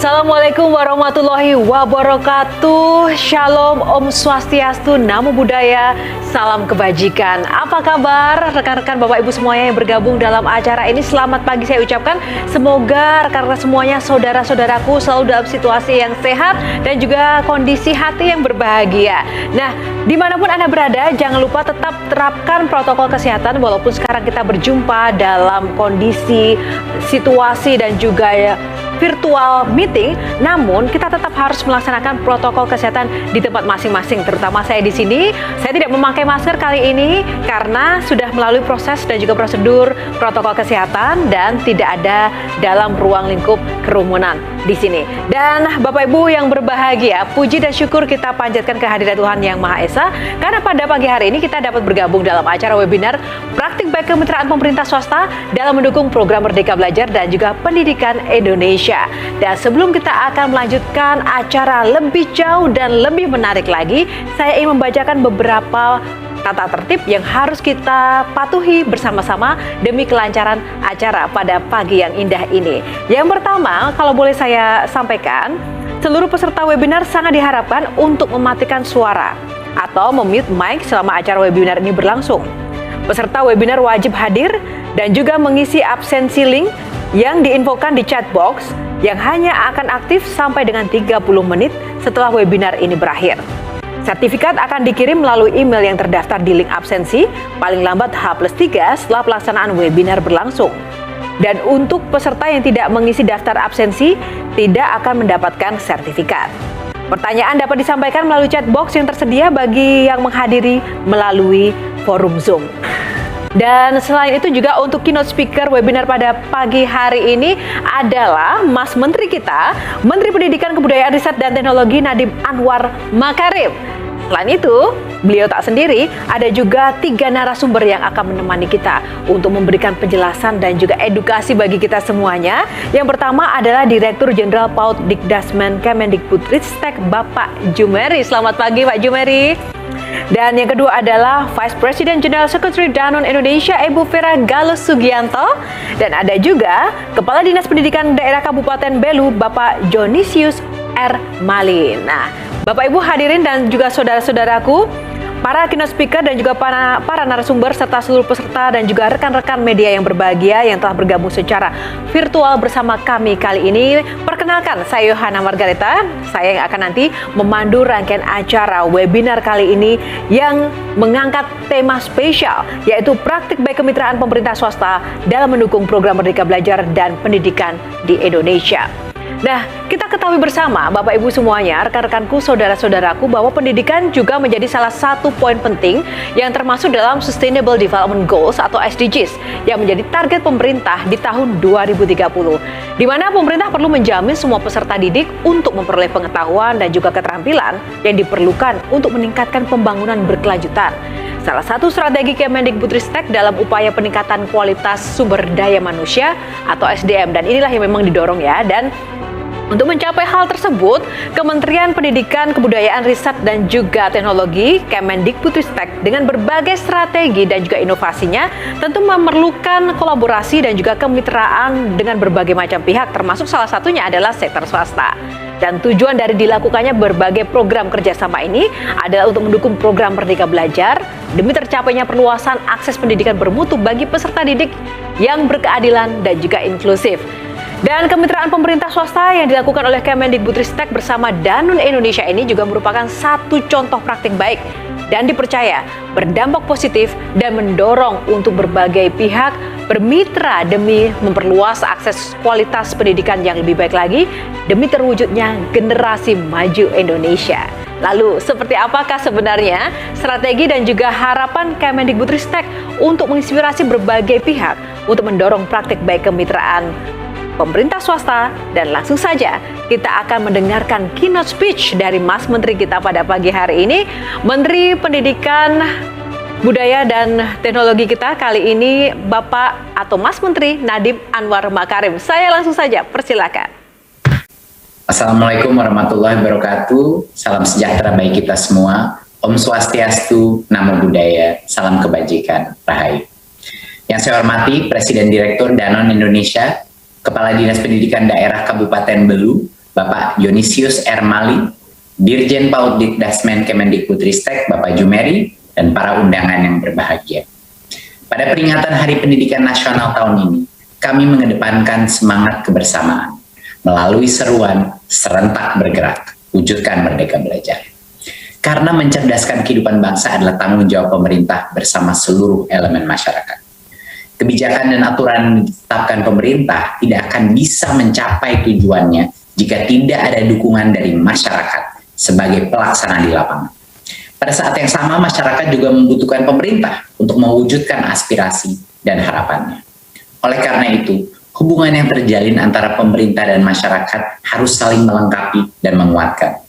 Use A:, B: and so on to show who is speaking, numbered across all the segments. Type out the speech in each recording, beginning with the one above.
A: Assalamualaikum warahmatullahi wabarakatuh. Shalom, Om Swastiastu, Namo Buddhaya, salam kebajikan. Apa kabar rekan-rekan Bapak Ibu semuanya yang bergabung dalam acara ini? Selamat pagi saya ucapkan. Semoga rekan-rekan semuanya, saudara-saudaraku selalu dalam situasi yang sehat dan juga kondisi hati yang berbahagia. Nah, dimanapun Anda berada, jangan lupa tetap terapkan protokol kesehatan walaupun sekarang kita berjumpa dalam kondisi, situasi dan juga virtual meeting, namun kita tetap harus melaksanakan protokol kesehatan di tempat masing-masing. Terutama saya di sini, saya tidak memakai masker kali ini karena sudah melalui proses dan juga prosedur protokol kesehatan dan tidak ada dalam ruang lingkup kerumunan di sini. Dan Bapak Ibu yang berbahagia, puji dan syukur kita panjatkan kehadirat Tuhan Yang Maha Esa karena pada pagi hari ini kita dapat bergabung dalam acara webinar Praktik Baik Kemitraan Pemerintah Swasta dalam mendukung program Merdeka Belajar dan juga Pendidikan Indonesia. Dan sebelum kita akan melanjutkan acara lebih jauh dan lebih menarik lagi, saya ingin membacakan beberapa tata tertib yang harus kita patuhi bersama-sama demi kelancaran acara pada pagi yang indah ini. Yang pertama, kalau boleh saya sampaikan, seluruh peserta webinar sangat diharapkan untuk mematikan suara atau memute mic selama acara webinar ini berlangsung. Peserta webinar wajib hadir dan juga mengisi absensi link yang diinfokan di chat box yang hanya akan aktif sampai dengan 30 menit setelah webinar ini berakhir. Sertifikat akan dikirim melalui email yang terdaftar di link absensi paling lambat H+3 setelah pelaksanaan webinar berlangsung. Dan untuk peserta yang tidak mengisi daftar absensi, tidak akan mendapatkan sertifikat. Pertanyaan dapat disampaikan melalui chat box yang tersedia bagi yang menghadiri melalui forum Zoom. Dan selain itu juga untuk keynote speaker webinar pada pagi hari ini adalah Mas Menteri kita, Menteri Pendidikan Kebudayaan Riset dan Teknologi Nadiem Anwar Makarim. Selain itu, beliau tak sendiri, ada juga 3 narasumber yang akan menemani kita untuk memberikan penjelasan dan juga edukasi bagi kita semuanya. Yang pertama adalah Direktur Jenderal PAUD Dikdasmen Kemendikbudristek Bapak Jumeri. Selamat pagi Pak Jumeri. Dan yang kedua adalah Vice President General Secretary Danone Indonesia Ibu Vera Galus Sugianto. Dan ada juga Kepala Dinas Pendidikan Daerah Kabupaten Belu Bapak Jonisius R. Malin. Nah, Bapak Ibu hadirin dan juga saudara-saudaraku, para keynote speaker dan juga para narasumber serta seluruh peserta dan juga rekan-rekan media yang berbahagia yang telah bergabung secara virtual bersama kami kali ini. Perkenalkan, saya Yohana Margareta. Saya yang akan nanti memandu rangkaian acara webinar kali ini yang mengangkat tema spesial, yaitu Praktik Baik Kemitraan Pemerintah Swasta dalam mendukung program Merdeka Belajar dan Pendidikan di Indonesia. Nah, kita ketahui bersama Bapak Ibu semuanya, rekan-rekanku, saudara-saudaraku, bahwa pendidikan juga menjadi salah satu poin penting yang termasuk dalam Sustainable Development Goals atau SDGs yang menjadi target pemerintah di tahun 2030. Di mana pemerintah perlu menjamin semua peserta didik untuk memperoleh pengetahuan dan juga keterampilan yang diperlukan untuk meningkatkan pembangunan berkelanjutan. Salah satu strategi Kemendikbudristek dalam upaya peningkatan kualitas sumber daya manusia atau SDM, dan inilah yang memang didorong ya. Dan untuk mencapai hal tersebut, Kementerian Pendidikan, Kebudayaan, Riset dan juga Teknologi Kemendikbudristek dengan berbagai strategi dan juga inovasinya tentu memerlukan kolaborasi dan juga kemitraan dengan berbagai macam pihak, termasuk salah satunya adalah sektor swasta. Dan tujuan dari dilakukannya berbagai program kerjasama ini adalah untuk mendukung program Merdeka Belajar demi tercapainya perluasan akses pendidikan bermutu bagi peserta didik yang berkeadilan dan juga inklusif. Dan kemitraan pemerintah swasta yang dilakukan oleh Kemendikbudristek bersama Danone Indonesia ini juga merupakan satu contoh praktik baik dan dipercaya berdampak positif dan mendorong untuk berbagai pihak bermitra demi memperluas akses kualitas pendidikan yang lebih baik lagi demi terwujudnya generasi maju Indonesia. Lalu, seperti apakah sebenarnya strategi dan juga harapan Kemendikbudristek untuk menginspirasi berbagai pihak untuk mendorong praktik baik kemitraan pemerintah swasta? Dan langsung saja kita akan mendengarkan keynote speech dari Mas Menteri kita pada pagi hari ini, Menteri Pendidikan, Budaya dan Teknologi kita kali ini, Bapak atau Mas Menteri Nadiem Anwar Makarim. Saya langsung saja persilakan.
B: Assalamualaikum warahmatullahi wabarakatuh. Salam sejahtera bagi kita semua. Om Swastiastu, Namo Buddhaya, salam kebajikan, Rahayu. Yang saya hormati Presiden Direktur Danone Indonesia, Kepala Dinas Pendidikan Daerah Kabupaten Belu, Bapak Yonisius R. Mali, Dirjen PAUD Ditdasmen Kemendikbudristek Bapak Jumeri, dan para undangan yang berbahagia. Pada peringatan Hari Pendidikan Nasional tahun ini, kami mengedepankan semangat kebersamaan melalui seruan serentak bergerak, wujudkan Merdeka Belajar. Karena mencerdaskan kehidupan bangsa adalah tanggung jawab pemerintah bersama seluruh elemen masyarakat. Kebijakan dan aturan yang ditetapkan pemerintah tidak akan bisa mencapai tujuannya jika tidak ada dukungan dari masyarakat sebagai pelaksana di lapangan. Pada saat yang sama, masyarakat juga membutuhkan pemerintah untuk mewujudkan aspirasi dan harapannya. Oleh karena itu, hubungan yang terjalin antara pemerintah dan masyarakat harus saling melengkapi dan menguatkan.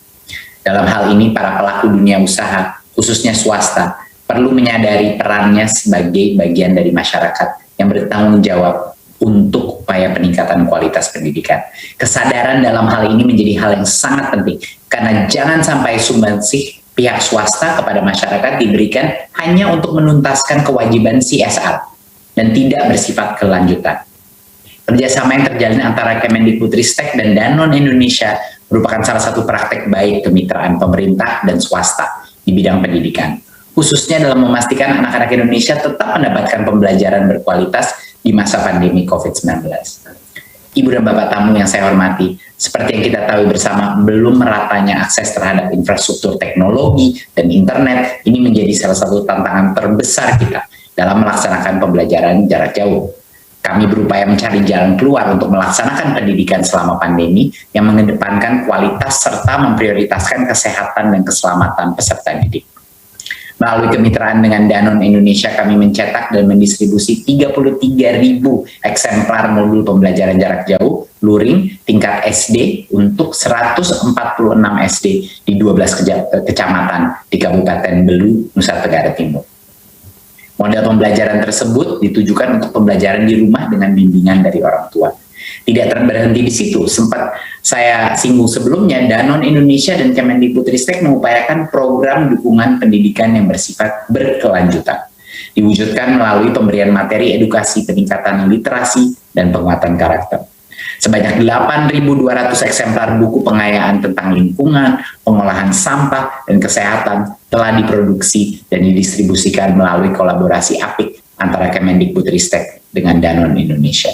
B: Dalam hal ini, para pelaku dunia usaha, khususnya swasta, perlu menyadari perannya sebagai bagian dari masyarakat yang bertanggung jawab untuk upaya peningkatan kualitas pendidikan. Kesadaran dalam hal ini menjadi hal yang sangat penting, karena jangan sampai sumbangsih pihak swasta kepada masyarakat diberikan hanya untuk menuntaskan kewajiban CSR dan tidak bersifat kelanjutan. Kerjasama yang terjalin antara Kemendikbudristek dan Danone Indonesia merupakan salah satu praktek baik kemitraan pemerintah dan swasta di bidang pendidikan, khususnya dalam memastikan anak-anak Indonesia tetap mendapatkan pembelajaran berkualitas di masa pandemi COVID-19. Ibu dan Bapak tamu yang saya hormati, seperti yang kita tahu bersama, belum meratanya akses terhadap infrastruktur teknologi dan internet ini menjadi salah satu tantangan terbesar kita dalam melaksanakan pembelajaran jarak jauh. Kami berupaya mencari jalan keluar untuk melaksanakan pendidikan selama pandemi yang mengedepankan kualitas serta memprioritaskan kesehatan dan keselamatan peserta didik. Melalui kemitraan dengan Danone Indonesia, kami mencetak dan mendistribusi 33.000 eksemplar modul pembelajaran jarak jauh luring tingkat SD untuk 146 SD di 12 kecamatan di Kabupaten Belu, Nusa Tenggara Timur. Model pembelajaran tersebut ditujukan untuk pembelajaran di rumah dengan bimbingan dari orang tua. Tidak berhenti di situ, sempat saya singgung sebelumnya, Danone Indonesia dan Kemendikbudristek mengupayakan program dukungan pendidikan yang bersifat berkelanjutan. Diwujudkan melalui pemberian materi edukasi, peningkatan literasi, dan penguatan karakter. Sebanyak 8.200 eksemplar buku pengayaan tentang lingkungan, pengolahan sampah, dan kesehatan telah diproduksi dan didistribusikan melalui kolaborasi apik antara Kemendikbudristek dengan Danone Indonesia.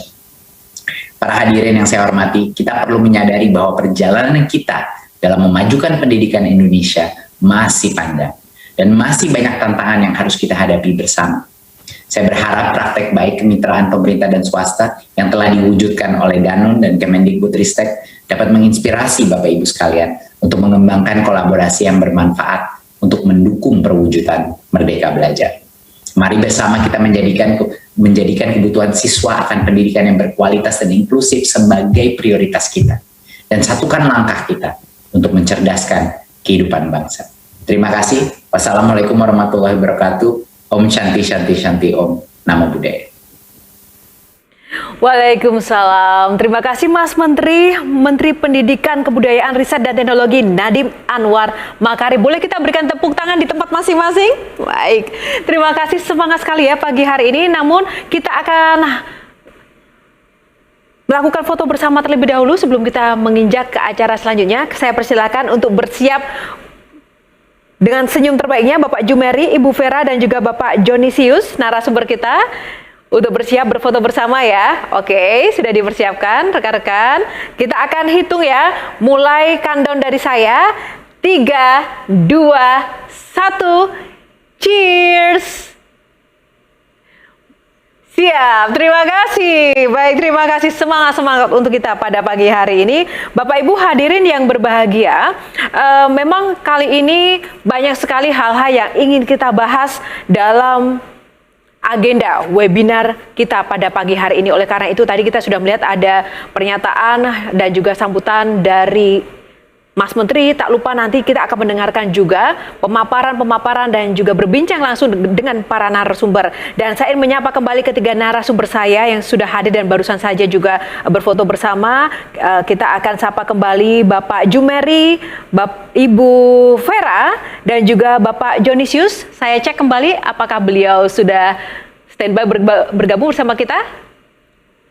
B: Para hadirin yang saya hormati, kita perlu menyadari bahwa perjalanan kita dalam memajukan pendidikan Indonesia masih panjang dan masih banyak tantangan yang harus kita hadapi bersama. Saya berharap praktek baik kemitraan pemerintah dan swasta yang telah diwujudkan oleh Danone dan Kemendikbudristek dapat menginspirasi Bapak Ibu sekalian untuk mengembangkan kolaborasi yang bermanfaat untuk mendukung perwujudan Merdeka Belajar. Mari bersama kita menjadikan kebutuhan siswa akan pendidikan yang berkualitas dan inklusif sebagai prioritas kita. Dan satukan langkah kita untuk mencerdaskan kehidupan bangsa. Terima kasih. Wassalamualaikum warahmatullahi wabarakatuh. Om Shanti Shanti Shanti Om. Namo Buddhaya.
A: Waalaikumsalam. Terima kasih Mas Menteri, Menteri Pendidikan, Kebudayaan, Riset dan Teknologi Nadiem Anwar Makarim. Boleh kita berikan tepuk tangan di tempat masing-masing? Baik. Terima kasih, semangat sekali ya pagi hari ini. Namun kita akan melakukan foto bersama terlebih dahulu sebelum kita menginjak ke acara selanjutnya. Saya persilakan untuk bersiap dengan senyum terbaiknya Bapak Jumeri, Ibu Vera, dan juga Bapak Jonisius, narasumber kita, untuk bersiap berfoto bersama ya. Oke, sudah dipersiapkan rekan-rekan. Kita akan hitung ya, mulai countdown dari saya. 3, 2, 1, cheers! Siap, terima kasih. Baik, terima kasih, semangat-semangat untuk kita pada pagi hari ini. Bapak Ibu hadirin yang berbahagia, memang kali ini banyak sekali hal-hal yang ingin kita bahas dalam agenda webinar kita pada pagi hari ini. Oleh karena itu tadi kita sudah melihat ada pernyataan dan juga sambutan dari Mas Menteri. Tak lupa nanti kita akan mendengarkan juga pemaparan-pemaparan dan juga berbincang langsung dengan para narasumber. Dan saya ingin menyapa kembali ketiga narasumber saya yang sudah hadir dan barusan saja juga berfoto bersama. Kita akan sapa kembali Bapak Jumeri, Ibu Vera, dan juga Bapak Jonisius. Saya cek kembali apakah beliau sudah standby bergabung bersama kita.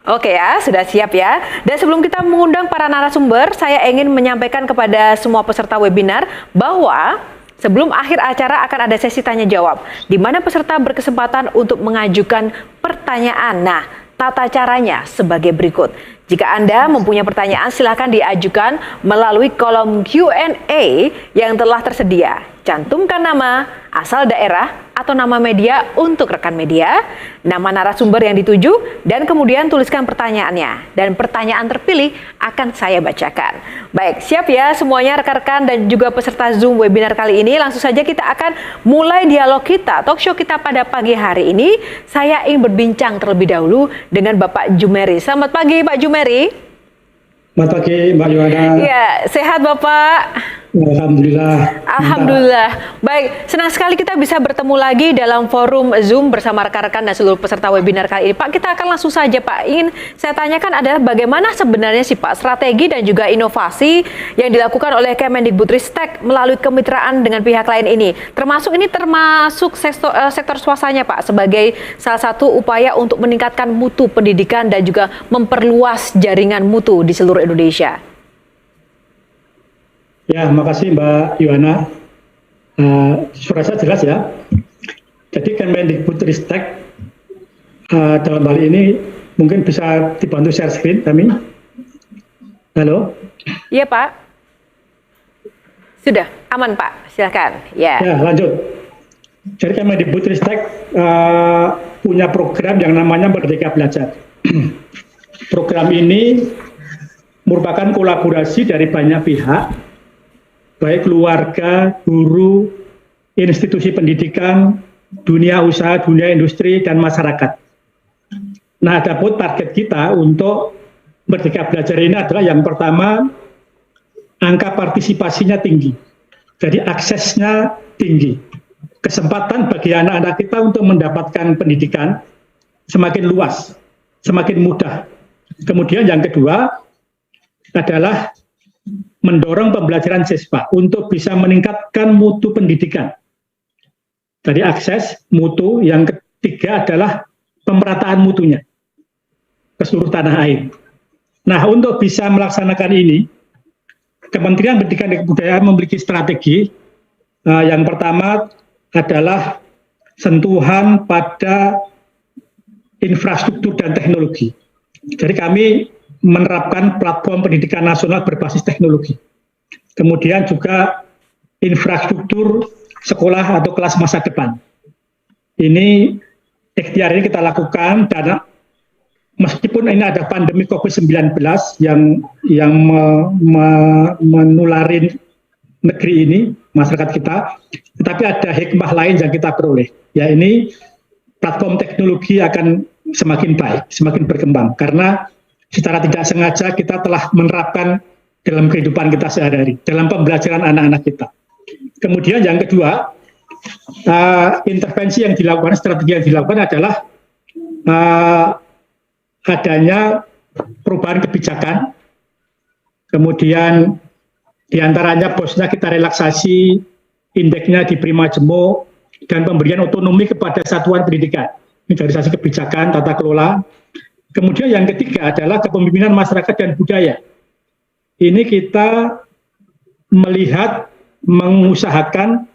A: Oke ya, sudah siap ya. Dan sebelum kita mengundang para narasumber, saya ingin menyampaikan kepada semua peserta webinar bahwa sebelum akhir acara akan ada sesi tanya jawab, di mana peserta berkesempatan untuk mengajukan pertanyaan. Nah, tata caranya sebagai berikut. Jika Anda mempunyai pertanyaan, silakan diajukan melalui kolom Q&A yang telah tersedia. Cantumkan nama, asal daerah, atau nama media untuk rekan media, nama narasumber yang dituju, dan kemudian tuliskan pertanyaannya. Dan pertanyaan terpilih akan saya bacakan. Baik, siap ya semuanya rekan-rekan dan juga peserta Zoom webinar kali ini. Langsung saja kita akan mulai dialog kita, talk show kita pada pagi hari ini. Saya ingin berbincang terlebih dahulu dengan Bapak Jumeri. Selamat pagi Pak Jumeri.
C: Selamat pagi Mbak Yohana.
A: Ya, sehat Bapak?
C: Alhamdulillah.
A: Alhamdulillah. Baik, senang sekali kita bisa bertemu lagi dalam forum Zoom bersama rekan-rekan dan seluruh peserta webinar kali ini. Pak, kita akan langsung saja Pak. Ingin saya tanyakan adalah bagaimana sebenarnya sih Pak strategi dan juga inovasi yang dilakukan oleh Kemendikbudristek melalui kemitraan dengan pihak lain ini. Termasuk sektor swastanya Pak sebagai salah satu upaya untuk meningkatkan mutu pendidikan dan juga memperluas jaringan mutu di seluruh Indonesia.
C: Ya, makasih Mbak Yohana. Suara saya jelas ya. Jadi Kemendikbudristek dalam hal ini mungkin bisa dibantu share screen kami. Halo?
A: Iya Pak. Sudah, aman Pak. Silakan. Ya.
C: Ya, lanjut. Jadi Kemendikbudristek punya program yang namanya Merdeka Belajar. Program ini merupakan kolaborasi dari banyak pihak, baik keluarga, guru, institusi pendidikan, dunia usaha, dunia industri, dan masyarakat. Nah, adapun target kita untuk Merdeka Belajar ini adalah yang pertama, angka partisipasinya tinggi. Jadi aksesnya tinggi. Kesempatan bagi anak-anak kita untuk mendapatkan pendidikan semakin luas, semakin mudah. Kemudian yang kedua adalah mendorong pembelajaran siswa untuk bisa meningkatkan mutu pendidikan. Dari akses mutu, yang ketiga adalah pemerataan mutunya ke seluruh tanah air. Nah, untuk bisa melaksanakan ini, Kementerian Pendidikan dan Kebudayaan memiliki strategi. Yang pertama adalah sentuhan pada infrastruktur dan teknologi. Jadi kami menerapkan platform pendidikan nasional berbasis teknologi. Kemudian juga infrastruktur sekolah atau kelas masa depan. Ini ikhtiar ini kita lakukan dan meskipun ini ada pandemi COVID-19 yang menularin negeri ini, masyarakat kita, tetapi ada hikmah lain yang kita peroleh. Ya, ini platform teknologi akan semakin baik, semakin berkembang karena secara tidak sengaja kita telah menerapkan dalam kehidupan kita sehari-hari, dalam pembelajaran anak-anak kita. Kemudian yang kedua, intervensi yang dilakukan, strategi yang dilakukan adalah adanya perubahan kebijakan, kemudian diantaranya bosnya kita relaksasi, indeksnya diberi majemuk, dan pemberian otonomi kepada satuan pendidikan. Ini dari sisi kebijakan, tata kelola. Kemudian yang ketiga adalah kepemimpinan masyarakat dan budaya. Ini kita melihat, mengusahakan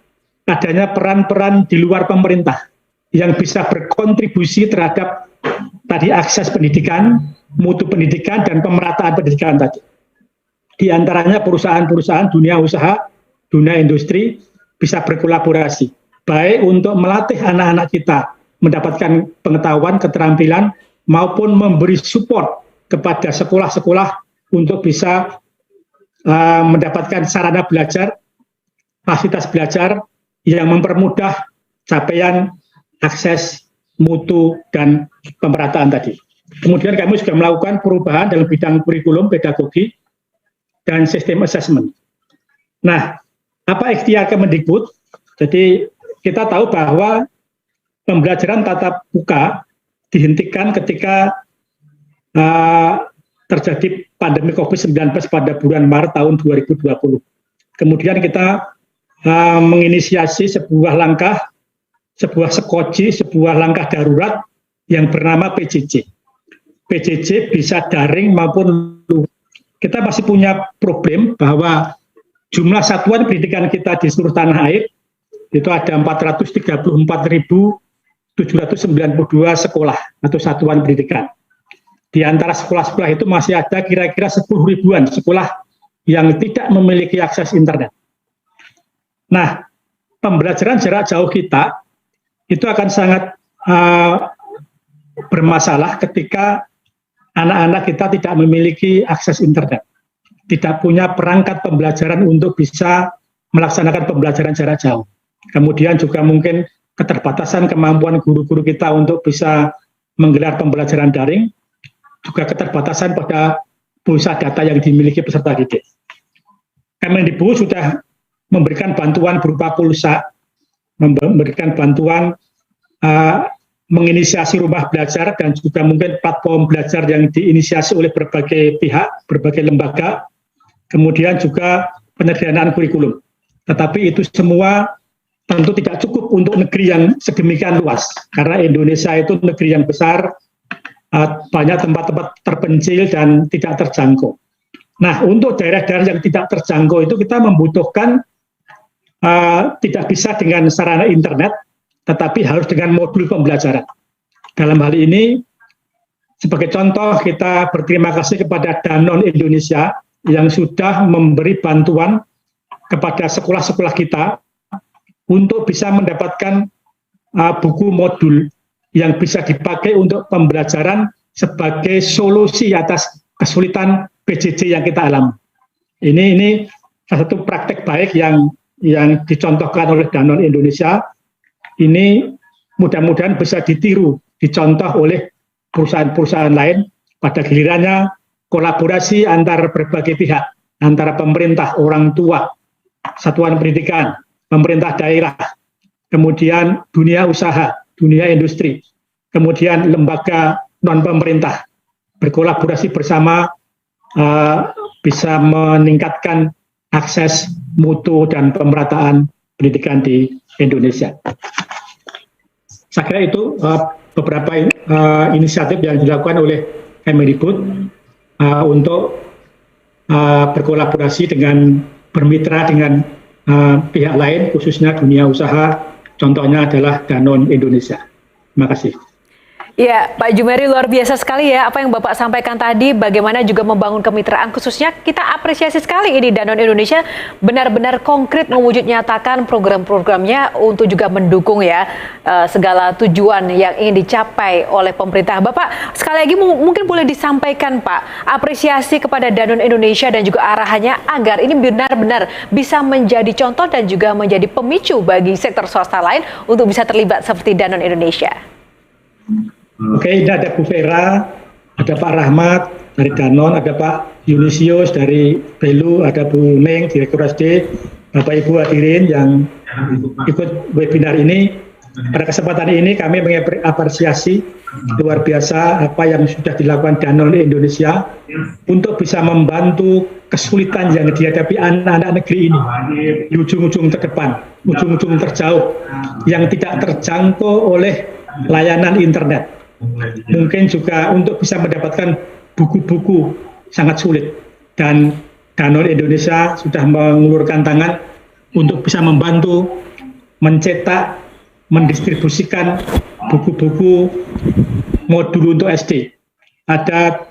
C: adanya peran-peran di luar pemerintah yang bisa berkontribusi terhadap tadi akses pendidikan, mutu pendidikan, dan pemerataan pendidikan tadi. Di antaranya perusahaan-perusahaan dunia usaha, dunia industri bisa berkolaborasi, baik untuk melatih anak-anak kita mendapatkan pengetahuan, keterampilan, maupun memberi support kepada sekolah-sekolah untuk bisa mendapatkan sarana belajar, fasilitas belajar yang mempermudah capaian akses mutu dan pemerataan tadi. Kemudian kami juga melakukan perubahan dalam bidang kurikulum, pedagogi, dan sistem assessment. Nah, apa ikhtiar Kemendikbud? Jadi kita tahu bahwa pembelajaran tatap muka dihentikan ketika terjadi pandemi COVID-19 pada bulan Maret tahun 2020. Kemudian kita menginisiasi sebuah langkah, sebuah skoci, sebuah langkah darurat yang bernama PJJ. PJJ bisa daring maupun luring. Kita masih punya problem bahwa jumlah satuan pendidikan kita di seluruh tanah air itu ada 434.792 sekolah atau satuan pendidikan. Di antara sekolah-sekolah itu masih ada kira-kira 10 ribuan sekolah yang tidak memiliki akses internet. Nah, pembelajaran jarak jauh kita itu akan sangat bermasalah ketika anak-anak kita tidak memiliki akses internet, tidak punya perangkat pembelajaran untuk bisa melaksanakan pembelajaran jarak jauh. Kemudian juga mungkin keterbatasan kemampuan guru-guru kita untuk bisa menggelar pembelajaran daring, juga keterbatasan pada pusat data yang dimiliki peserta didik. Kemendikbud sudah memberikan bantuan berupa pulsa, memberikan bantuan menginisiasi rumah belajar dan juga mungkin platform belajar yang diinisiasi oleh berbagai pihak, berbagai lembaga, kemudian juga penyederhanaan kurikulum. Tetapi itu semua tentu tidak cukup untuk negeri yang sedemikian luas, karena Indonesia itu negeri yang besar, banyak tempat-tempat terpencil dan tidak terjangkau. Nah, untuk daerah-daerah yang tidak terjangkau itu kita membutuhkan tidak bisa dengan sarana internet, tetapi harus dengan modul pembelajaran. Dalam hal ini, sebagai contoh, kita berterima kasih kepada Danone Indonesia yang sudah memberi bantuan kepada sekolah-sekolah kita untuk bisa mendapatkan buku modul yang bisa dipakai untuk pembelajaran sebagai solusi atas kesulitan PJJ yang kita alami. Ini salah satu praktek baik yang dicontohkan oleh Danone Indonesia. Ini mudah-mudahan bisa ditiru, dicontoh oleh perusahaan-perusahaan lain. Pada gilirannya kolaborasi antar berbagai pihak, antara pemerintah, orang tua, satuan pendidikan, pemerintah daerah, kemudian dunia usaha, dunia industri, kemudian lembaga non-pemerintah, berkolaborasi bersama bisa meningkatkan akses mutu dan pemerataan pendidikan di Indonesia. Saya kira itu beberapa inisiatif yang dilakukan oleh Kemendikbud untuk berkolaborasi dengan bermitra dengan pihak lain, khususnya dunia usaha, contohnya adalah Danone Indonesia. Terima kasih.
A: Ya, Pak Jumeri, luar biasa sekali ya apa yang Bapak sampaikan tadi, bagaimana juga membangun kemitraan, khususnya kita apresiasi sekali ini Danone Indonesia benar-benar konkret mewujud nyatakan program-programnya untuk juga mendukung ya segala tujuan yang ingin dicapai oleh pemerintah. Bapak, sekali lagi mungkin boleh disampaikan Pak, apresiasi kepada Danone Indonesia dan juga arahannya agar ini benar-benar bisa menjadi contoh dan juga menjadi pemicu bagi sektor swasta lain untuk bisa terlibat seperti Danone Indonesia.
C: Oke, ini ada Bu Vera, ada Pak Rahmat dari Danone, ada Pak Yunisius dari Belu, ada Bu Neng, Direktur SD, Bapak Ibu hadirin yang ikut webinar ini. Pada kesempatan ini kami mengapresiasi luar biasa apa yang sudah dilakukan Danone Indonesia untuk bisa membantu kesulitan yang dihadapi anak-anak negeri ini di ujung-ujung terdepan, ujung-ujung terjauh yang tidak terjangkau oleh layanan internet. Mungkin juga untuk bisa mendapatkan buku-buku sangat sulit, dan Danone Indonesia sudah mengulurkan tangan untuk bisa membantu mencetak, mendistribusikan buku-buku modul untuk SD. Ada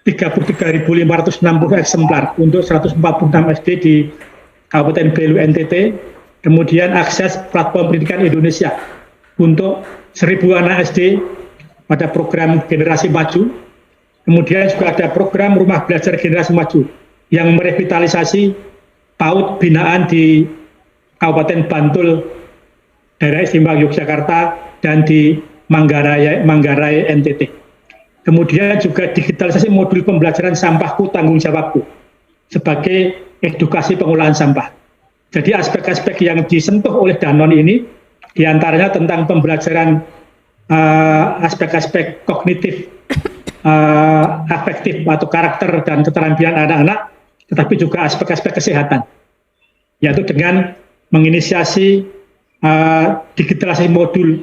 C: 33.560 eksemplar untuk 146 SD di Kabupaten Belu NTT, kemudian akses platform pendidikan Indonesia untuk 1.000 anak SD pada program Generasi Maju. Kemudian juga ada program Rumah Belajar Generasi Maju yang merevitalisasi PAUD binaan di Kabupaten Bantul, daerah istimewa Yogyakarta, dan di Manggarai NTT. Kemudian juga digitalisasi modul pembelajaran sampahku tanggung jawabku sebagai edukasi pengolahan sampah. Jadi aspek-aspek yang disentuh oleh Danone ini diantaranya tentang pembelajaran aspek-aspek kognitif, afektif atau karakter dan keterampilan anak-anak, tetapi juga aspek-aspek kesehatan, yaitu dengan menginisiasi digitalisasi modul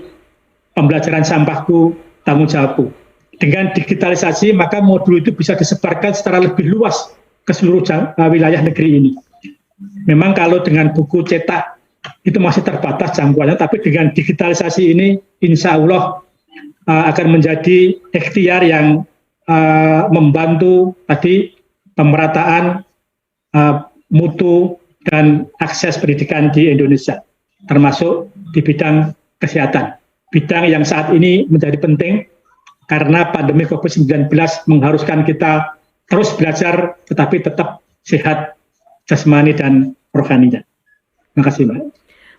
C: pembelajaran sampahku tanggung jawabku. dengan digitalisasi maka modul itu bisa disebarkan secara lebih luas ke seluruh wilayah negeri ini. Memang kalau dengan buku cetak itu masih terbatas jangkauannya, tapi dengan digitalisasi ini insya Allah akan menjadi ikhtiar yang membantu tadi pemerataan mutu dan akses pendidikan di Indonesia, termasuk di bidang kesehatan. Bidang yang saat ini menjadi penting karena pandemi COVID-19 mengharuskan kita terus belajar tetapi tetap sehat jasmani dan rohaninya. Terima kasih, Mbak.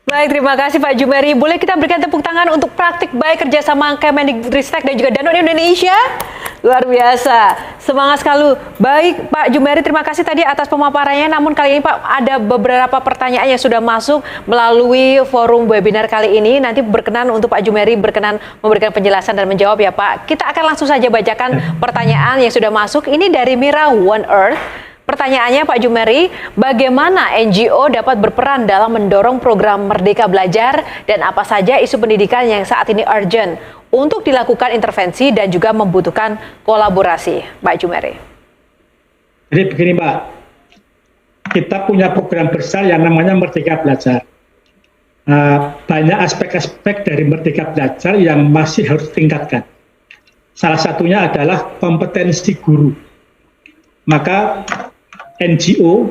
A: Baik, terima kasih Pak Jumeri. Boleh kita berikan tepuk tangan untuk praktik baik kerjasama Kemendikbudristek dan juga Danone Indonesia? Luar biasa, semangat sekali. Baik Pak Jumeri, terima kasih tadi atas pemaparannya. Namun kali ini Pak, ada beberapa pertanyaan yang sudah masuk melalui forum webinar kali ini. Nanti berkenan untuk Pak Jumeri berkenan memberikan penjelasan dan menjawab ya Pak. Kita akan langsung saja bacakan pertanyaan yang sudah masuk. Ini dari Mira One Earth. Pertanyaannya Pak Jumeri, bagaimana NGO dapat berperan dalam mendorong program Merdeka Belajar dan apa saja isu pendidikan yang saat ini urgent untuk dilakukan intervensi dan juga membutuhkan kolaborasi, Pak Jumeri?
C: Jadi begini Mbak, kita punya program besar yang namanya Merdeka Belajar. Banyak aspek-aspek dari Merdeka Belajar yang masih harus ditingkatkan. Salah satunya adalah kompetensi guru. Maka NGO,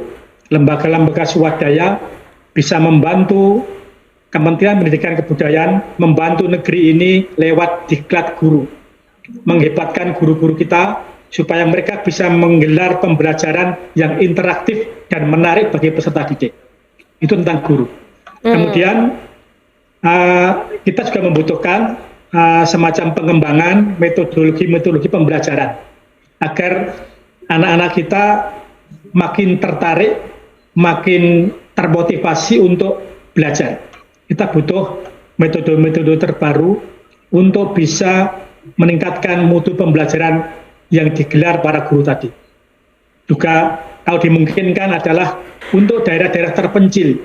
C: lembaga-lembaga swadaya bisa membantu Kementerian Pendidikan dan Kebudayaan membantu negeri ini lewat diklat guru, menghebatkan guru-guru kita supaya mereka bisa menggelar pembelajaran yang interaktif dan menarik bagi peserta didik. Itu tentang guru. Kemudian kita juga membutuhkan semacam pengembangan metodologi pembelajaran agar anak-anak kita makin tertarik, makin termotivasi untuk belajar. Kita butuh metode-metode terbaru untuk bisa meningkatkan mutu pembelajaran yang digelar para guru tadi. Juga kalau dimungkinkan adalah untuk daerah-daerah terpencil,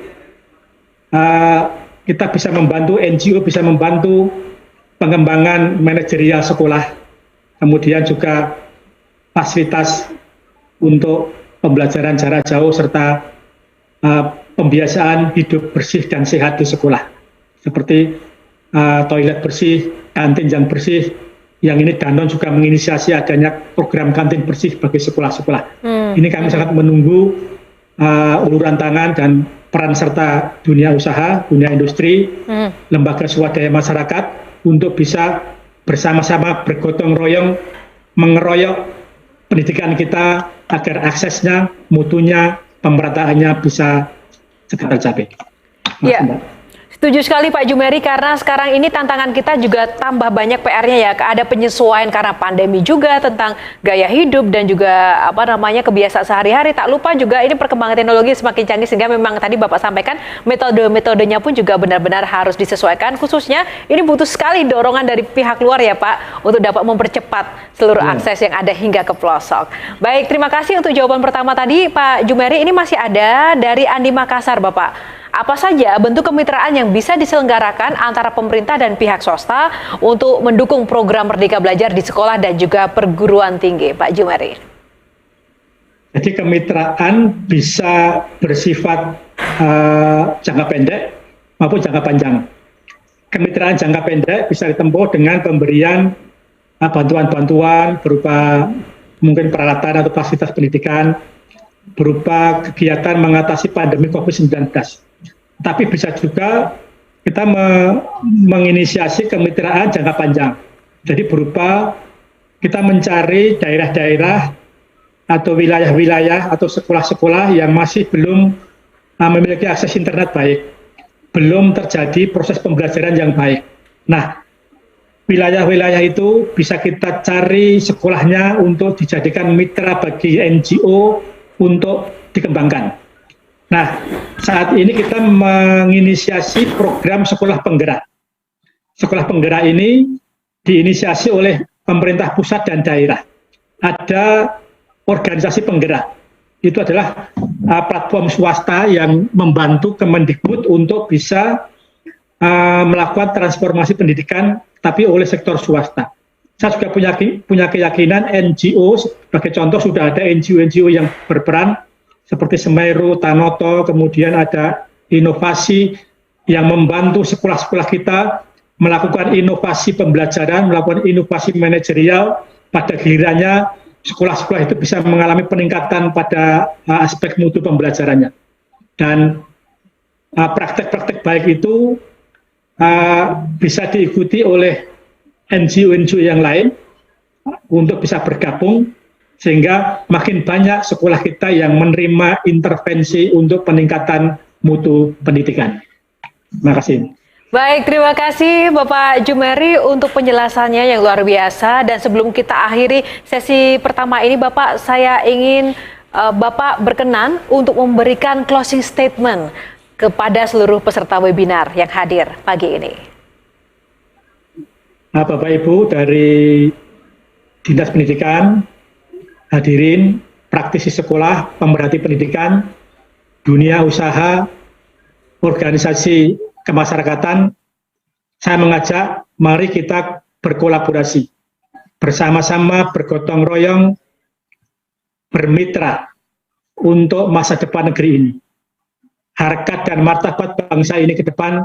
C: kita bisa membantu, NGO bisa membantu pengembangan manajerial sekolah, kemudian juga fasilitas untuk pembelajaran jarak jauh serta pembiasaan hidup bersih dan sehat di sekolah, seperti toilet bersih, kantin yang bersih. Yang ini Danone juga menginisiasi adanya program kantin bersih bagi sekolah-sekolah. Ini kami sangat menunggu uluran tangan dan peran serta dunia usaha, dunia industri, lembaga swadaya masyarakat untuk bisa bersama-sama bergotong royong mengeroyok pendidikan kita agar aksesnya, mutunya, pemerataannya bisa segera tercapai.
A: Ya, setuju sekali Pak Jumeri, karena sekarang ini tantangan kita juga tambah banyak PR-nya ya. Ada penyesuaian karena pandemi juga tentang gaya hidup dan juga kebiasaan sehari-hari. Tak lupa juga ini perkembangan teknologi semakin canggih sehingga memang tadi Bapak sampaikan metode-metodenya pun juga benar-benar harus disesuaikan. Khususnya ini butuh sekali dorongan dari pihak luar ya Pak untuk dapat mempercepat seluruh akses yang ada hingga ke pelosok. Baik, terima kasih untuk jawaban pertama tadi Pak Jumeri. Ini masih ada dari Andi Makassar Bapak. Apa saja bentuk kemitraan yang bisa diselenggarakan antara pemerintah dan pihak swasta untuk mendukung program Merdeka Belajar di sekolah dan juga perguruan tinggi, Pak Jumeri?
C: Jadi kemitraan bisa bersifat jangka pendek maupun jangka panjang. Kemitraan jangka pendek bisa ditempuh dengan pemberian bantuan-bantuan berupa mungkin peralatan atau fasilitas pendidikan, berupa kegiatan mengatasi pandemi COVID-19. Tapi bisa juga kita menginisiasi kemitraan jangka panjang. Jadi berupa kita mencari daerah-daerah atau wilayah-wilayah atau sekolah-sekolah yang masih belum memiliki akses internet baik, belum terjadi proses pembelajaran yang baik. Nah, wilayah-wilayah itu bisa kita cari sekolahnya untuk dijadikan mitra bagi NGO untuk dikembangkan. Nah, saat ini kita menginisiasi program sekolah penggerak. Sekolah penggerak ini diinisiasi oleh pemerintah pusat dan daerah. Ada organisasi penggerak. Itu adalah platform swasta yang membantu Kemendikbud untuk bisa melakukan transformasi pendidikan, tapi oleh sektor swasta. saya juga punya keyakinan NGO, sebagai contoh sudah ada NGO yang berperan seperti Semeru, Tanoto, kemudian ada inovasi yang membantu sekolah-sekolah kita melakukan inovasi pembelajaran, melakukan inovasi manajerial. Pada gilirannya sekolah-sekolah itu bisa mengalami peningkatan pada aspek mutu pembelajarannya. Dan praktek-praktek baik itu bisa diikuti oleh NGO-NGO yang lain untuk bisa bergabung, sehingga makin banyak sekolah kita yang menerima intervensi untuk peningkatan mutu pendidikan. Terima kasih.
A: Baik, terima kasih Bapak Jumeri untuk penjelasannya yang luar biasa. Dan sebelum kita akhiri sesi pertama ini, Bapak, saya ingin Bapak berkenan untuk memberikan closing statement kepada seluruh peserta webinar yang hadir pagi ini.
C: Bapak Ibu dari Dinas Pendidikan, hadirin, praktisi sekolah, pemerhati pendidikan, dunia usaha, organisasi kemasyarakatan, saya mengajak mari kita berkolaborasi, bersama-sama bergotong royong, bermitra untuk masa depan negeri ini. Harkat dan martabat bangsa ini ke depan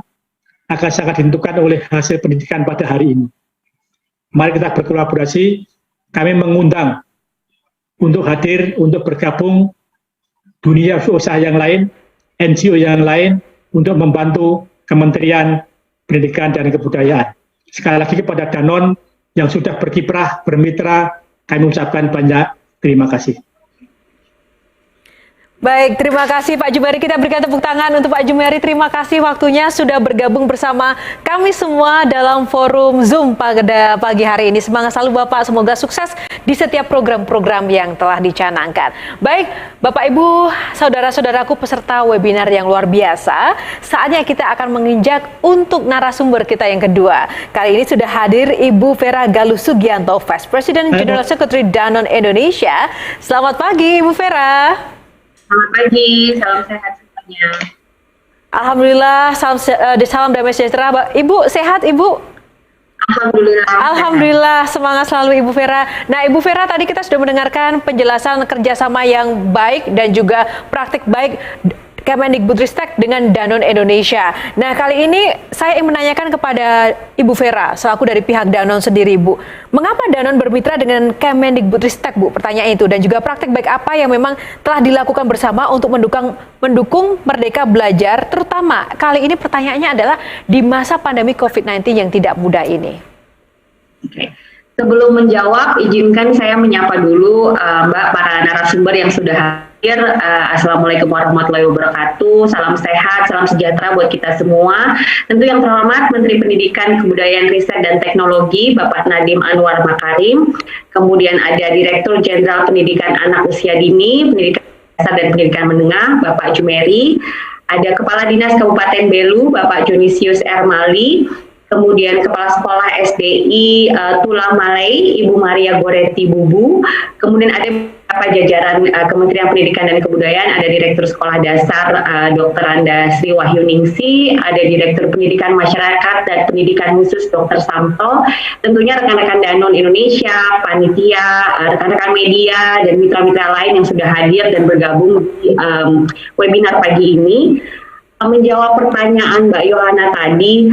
C: akan sangat ditentukan oleh hasil pendidikan pada hari ini. Mari kita berkolaborasi, kami mengundang untuk hadir, untuk bergabung dunia usaha yang lain, NGO yang lain, untuk membantu Kementerian Pendidikan dan Kebudayaan. Sekali lagi kepada Danone yang sudah berkiprah, bermitra, kami ucapkan banyak terima kasih.
A: Baik, terima kasih Pak Jumeri. Kita berikan tepuk tangan untuk Pak Jumeri. Terima kasih waktunya sudah bergabung bersama kami semua dalam forum Zoom pada pagi hari ini. Semangat selalu Bapak, semoga sukses di setiap program-program yang telah dicanangkan. Baik, Bapak Ibu, saudara-saudaraku peserta webinar yang luar biasa, saatnya kita akan menginjak untuk narasumber kita yang kedua. Kali ini sudah hadir Ibu Vera Galuh Sugianto, Vice President General Secretary Danone Indonesia. Selamat pagi Ibu Vera.
D: Selamat pagi, salam sehat semuanya.
A: Alhamdulillah, salam damai sejahtera. Ibu sehat, Ibu?
D: Alhamdulillah.
A: Alhamdulillah, semangat selalu Ibu Vera. Nah, Ibu Vera, tadi kita sudah mendengarkan penjelasan kerjasama yang baik dan juga praktik baik Kemendikbudristek dengan Danone Indonesia. Nah, kali ini saya ingin menanyakan kepada Ibu Vera, selaku dari pihak Danone sendiri, Bu. Mengapa Danone bermitra dengan Kemendikbudristek, Bu? Pertanyaan itu. Dan juga praktik baik apa yang memang telah dilakukan bersama untuk mendukung Merdeka Belajar, terutama kali ini pertanyaannya adalah di masa pandemi COVID-19 yang tidak mudah ini.
D: Oke. Sebelum menjawab, izinkan saya menyapa dulu Mbak, para narasumber yang sudah hadir. Assalamualaikum warahmatullahi wabarakatuh. Salam sehat, salam sejahtera buat kita semua. Tentu yang terhormat Menteri Pendidikan, Kebudayaan, Riset, dan Teknologi, Bapak Nadiem Anwar Makarim. Kemudian ada Direktur Jenderal Pendidikan Anak Usia Dini, Pendidikan Dasar dan Pendidikan Menengah, Bapak Jumeri. Ada Kepala Dinas Kabupaten Belu, Bapak Jonisius Ermali. Kemudian Kepala Sekolah SDI Tulang Malay, Ibu Maria Goretti Bubu. Kemudian ada beberapa jajaran Kementerian Pendidikan dan Kebudayaan, ada Direktur Sekolah Dasar Dr. Anda Sri Wahyuningsi, ada Direktur Pendidikan Masyarakat dan Pendidikan Khusus Dr. Samto, tentunya rekan-rekan Danone Indonesia, panitia, rekan-rekan media, dan mitra-mitra lain yang sudah hadir dan bergabung di webinar pagi ini. Menjawab pertanyaan Mbak Yohana tadi,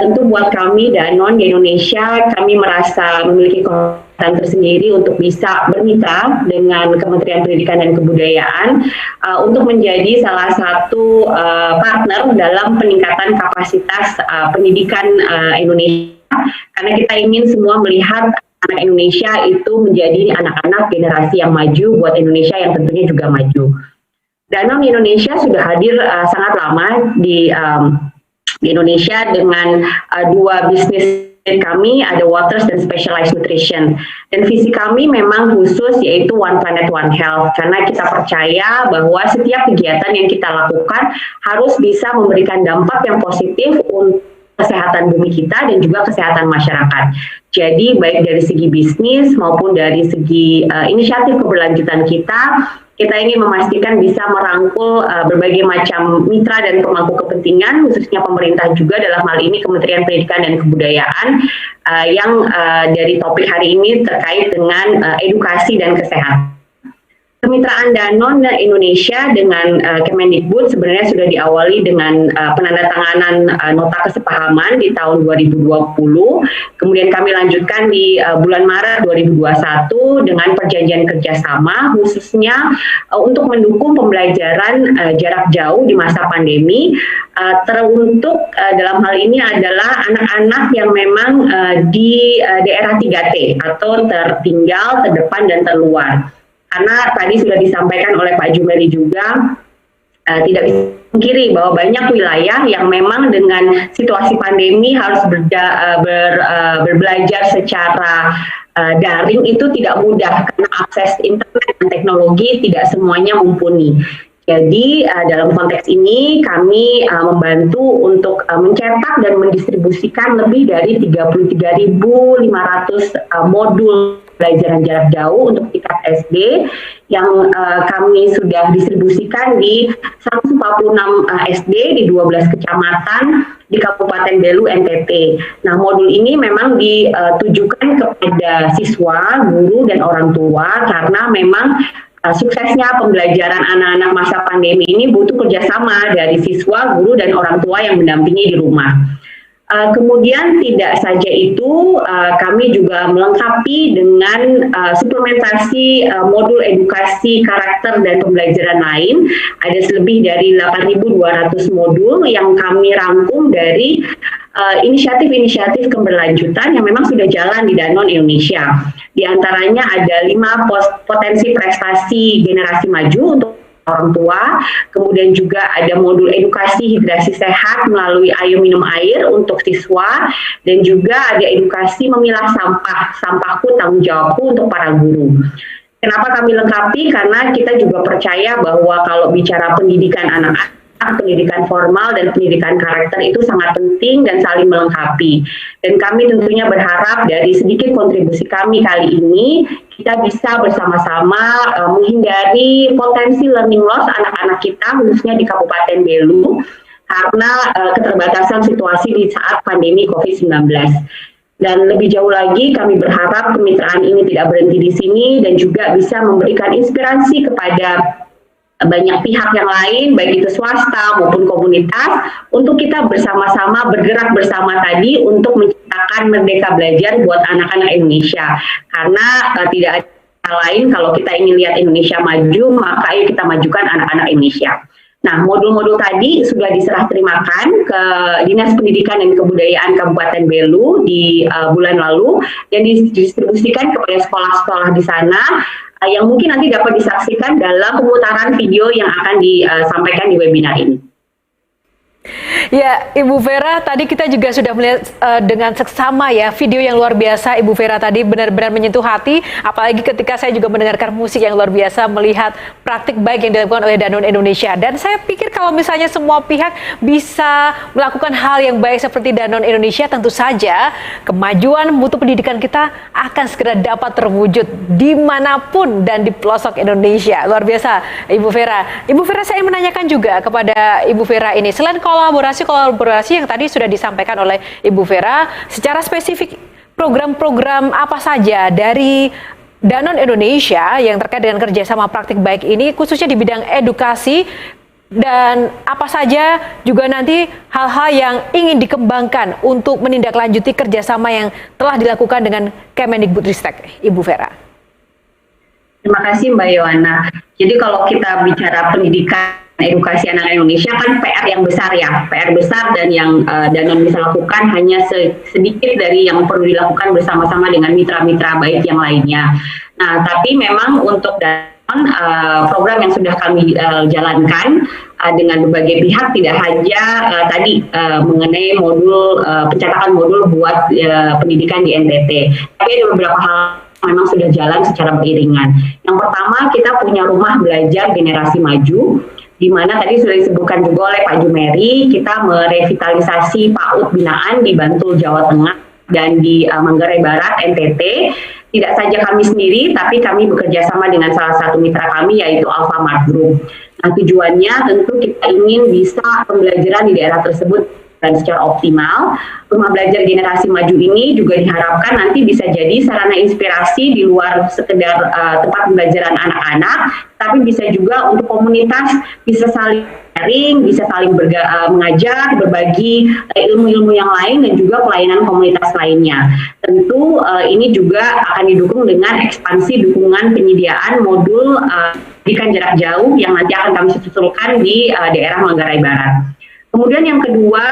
D: tentu buat kami Danone di Indonesia, kami merasa memiliki kekuatan tersendiri untuk bisa bermitra dengan Kementerian Pendidikan dan Kebudayaan untuk menjadi salah satu partner dalam peningkatan kapasitas pendidikan Indonesia, karena kita ingin semua melihat anak Indonesia itu menjadi anak-anak generasi yang maju buat Indonesia yang tentunya juga maju. Danone Indonesia sudah hadir sangat lama di Indonesia dengan dua bisnis kami, ada Waters dan Specialized Nutrition. Dan visi kami memang khusus yaitu One Planet One Health, karena kita percaya bahwa setiap kegiatan yang kita lakukan harus bisa memberikan dampak yang positif untuk kesehatan bumi kita dan juga kesehatan masyarakat. Jadi baik dari segi bisnis maupun dari segi inisiatif keberlanjutan kita, kita ingin memastikan bisa merangkul berbagai macam mitra dan pemangku kepentingan, khususnya pemerintah juga dalam hal ini Kementerian Pendidikan dan Kebudayaan, yang dari topik hari ini terkait dengan edukasi dan kesehatan. Kemitraan Danone Indonesia dengan Kemendikbud sebenarnya sudah diawali dengan penandatanganan nota kesepahaman di tahun 2020. Kemudian kami lanjutkan di bulan Maret 2021 dengan perjanjian kerjasama khususnya untuk mendukung pembelajaran jarak jauh di masa pandemi. Teruntuk dalam hal ini adalah anak-anak yang memang di daerah 3T atau tertinggal, terdepan, dan terluar. Karena tadi sudah disampaikan oleh Pak Jumeri juga, tidak bisa dipungkiri bahwa banyak wilayah yang memang dengan situasi pandemi harus berbelajar secara daring itu tidak mudah karena akses internet dan teknologi tidak semuanya mumpuni. Jadi dalam konteks ini kami membantu untuk mencetak dan mendistribusikan lebih dari 33.500 modul pelajaran jarak jauh untuk tingkat SD yang kami sudah distribusikan di 146 SD di 12 kecamatan di Kabupaten Belu, NTT. Nah, modul ini memang ditujukan kepada siswa, guru, dan orang tua karena memang suksesnya pembelajaran anak-anak masa pandemi ini butuh kerjasama dari siswa, guru, dan orang tua yang mendampingi di rumah. Kemudian tidak saja itu, kami juga melengkapi dengan suplementasi modul edukasi karakter dan pembelajaran lain. Ada lebih dari 8.200 modul yang kami rangkum dari inisiatif-inisiatif keberlanjutan yang memang sudah jalan di Danone Indonesia. Di antaranya ada 5 potensi prestasi generasi maju untuk orang tua, kemudian juga ada modul edukasi hidrasi sehat melalui Ayo Minum Air untuk siswa, dan juga ada edukasi memilah sampah, sampahku tanggung jawabku untuk para guru. Kenapa kami lengkapi? Karena kita juga percaya bahwa kalau bicara pendidikan anak-anak, pendidikan formal dan pendidikan karakter itu sangat penting dan saling melengkapi. Dan kami tentunya berharap dari sedikit kontribusi kami kali ini, kita bisa bersama-sama menghindari potensi learning loss anak-anak kita, khususnya di Kabupaten Belu, karena keterbatasan situasi di saat pandemi COVID-19. Dan lebih jauh lagi, kami berharap kemitraan ini tidak berhenti di sini dan juga bisa memberikan inspirasi kepada banyak pihak yang lain, baik itu swasta maupun komunitas, untuk kita bersama-sama bergerak bersama tadi untuk menciptakan Merdeka Belajar buat anak-anak Indonesia. Karena tidak ada lain kalau kita ingin lihat Indonesia maju, maka ayo kita majukan anak-anak Indonesia. Nah, modul-modul tadi sudah diserah terimakan ke Dinas Pendidikan dan Kebudayaan Kabupaten Belu di bulan lalu dan didistribusikan kepada sekolah-sekolah di sana yang mungkin nanti dapat disaksikan dalam pemutaran video yang akan disampaikan di webinar ini.
A: Ya, Ibu Vera, tadi kita juga sudah melihat dengan seksama ya video yang luar biasa. Ibu Vera tadi benar-benar menyentuh hati, apalagi ketika saya juga mendengarkan musik yang luar biasa, melihat praktik baik yang dilakukan oleh Danone Indonesia. Dan saya pikir kalau misalnya semua pihak bisa melakukan hal yang baik seperti Danone Indonesia, tentu saja kemajuan mutu pendidikan kita akan segera dapat terwujud dimanapun dan di pelosok Indonesia. Luar biasa, Ibu Vera. Ibu Vera, saya menanyakan juga kepada Ibu Vera ini, selain kolaborasi yang tadi sudah disampaikan oleh Ibu Vera, secara spesifik program-program apa saja dari Danone Indonesia yang terkait dengan kerjasama praktik baik ini, khususnya di bidang edukasi, dan apa saja juga nanti hal-hal yang ingin dikembangkan untuk menindaklanjuti kerjasama yang telah dilakukan dengan Kemendikbudristek, Ibu Vera.
D: Terima kasih Mbak Yohana. Jadi kalau kita bicara pendidikan edukasi anak Indonesia kan PR yang besar ya, PR besar, dan yang Danone bisa lakukan hanya sedikit dari yang perlu dilakukan bersama-sama dengan mitra-mitra baik yang lainnya. Nah, tapi memang untuk Danone program yang sudah kami jalankan dengan berbagai pihak tidak hanya tadi mengenai modul pencetakan modul buat pendidikan di NTT, tapi ada beberapa hal memang sudah jalan secara beriringan. Yang pertama, kita punya rumah belajar generasi maju, di mana tadi sudah disebutkan juga oleh Pak Jumeri, kita merevitalisasi PAUD binaan di Bantul, Jawa Tengah, dan di Manggarai Barat, NTT, tidak saja kami sendiri, tapi kami bekerja sama dengan salah satu mitra kami yaitu Alfamart Group. Nah, tujuannya tentu kita ingin bisa pembelajaran di daerah tersebut dan secara optimal. Rumah belajar generasi maju ini juga diharapkan nanti bisa jadi sarana inspirasi di luar sekedar tempat pembelajaran anak-anak, tapi bisa juga untuk komunitas, bisa saling sharing, bisa saling mengajak, berbagi ilmu-ilmu yang lain dan juga pelayanan komunitas lainnya. Tentu ini juga akan didukung dengan ekspansi dukungan penyediaan modul pendidikan jarak jauh yang nanti akan kami susulkan di daerah Manggarai Barat. Kemudian yang kedua,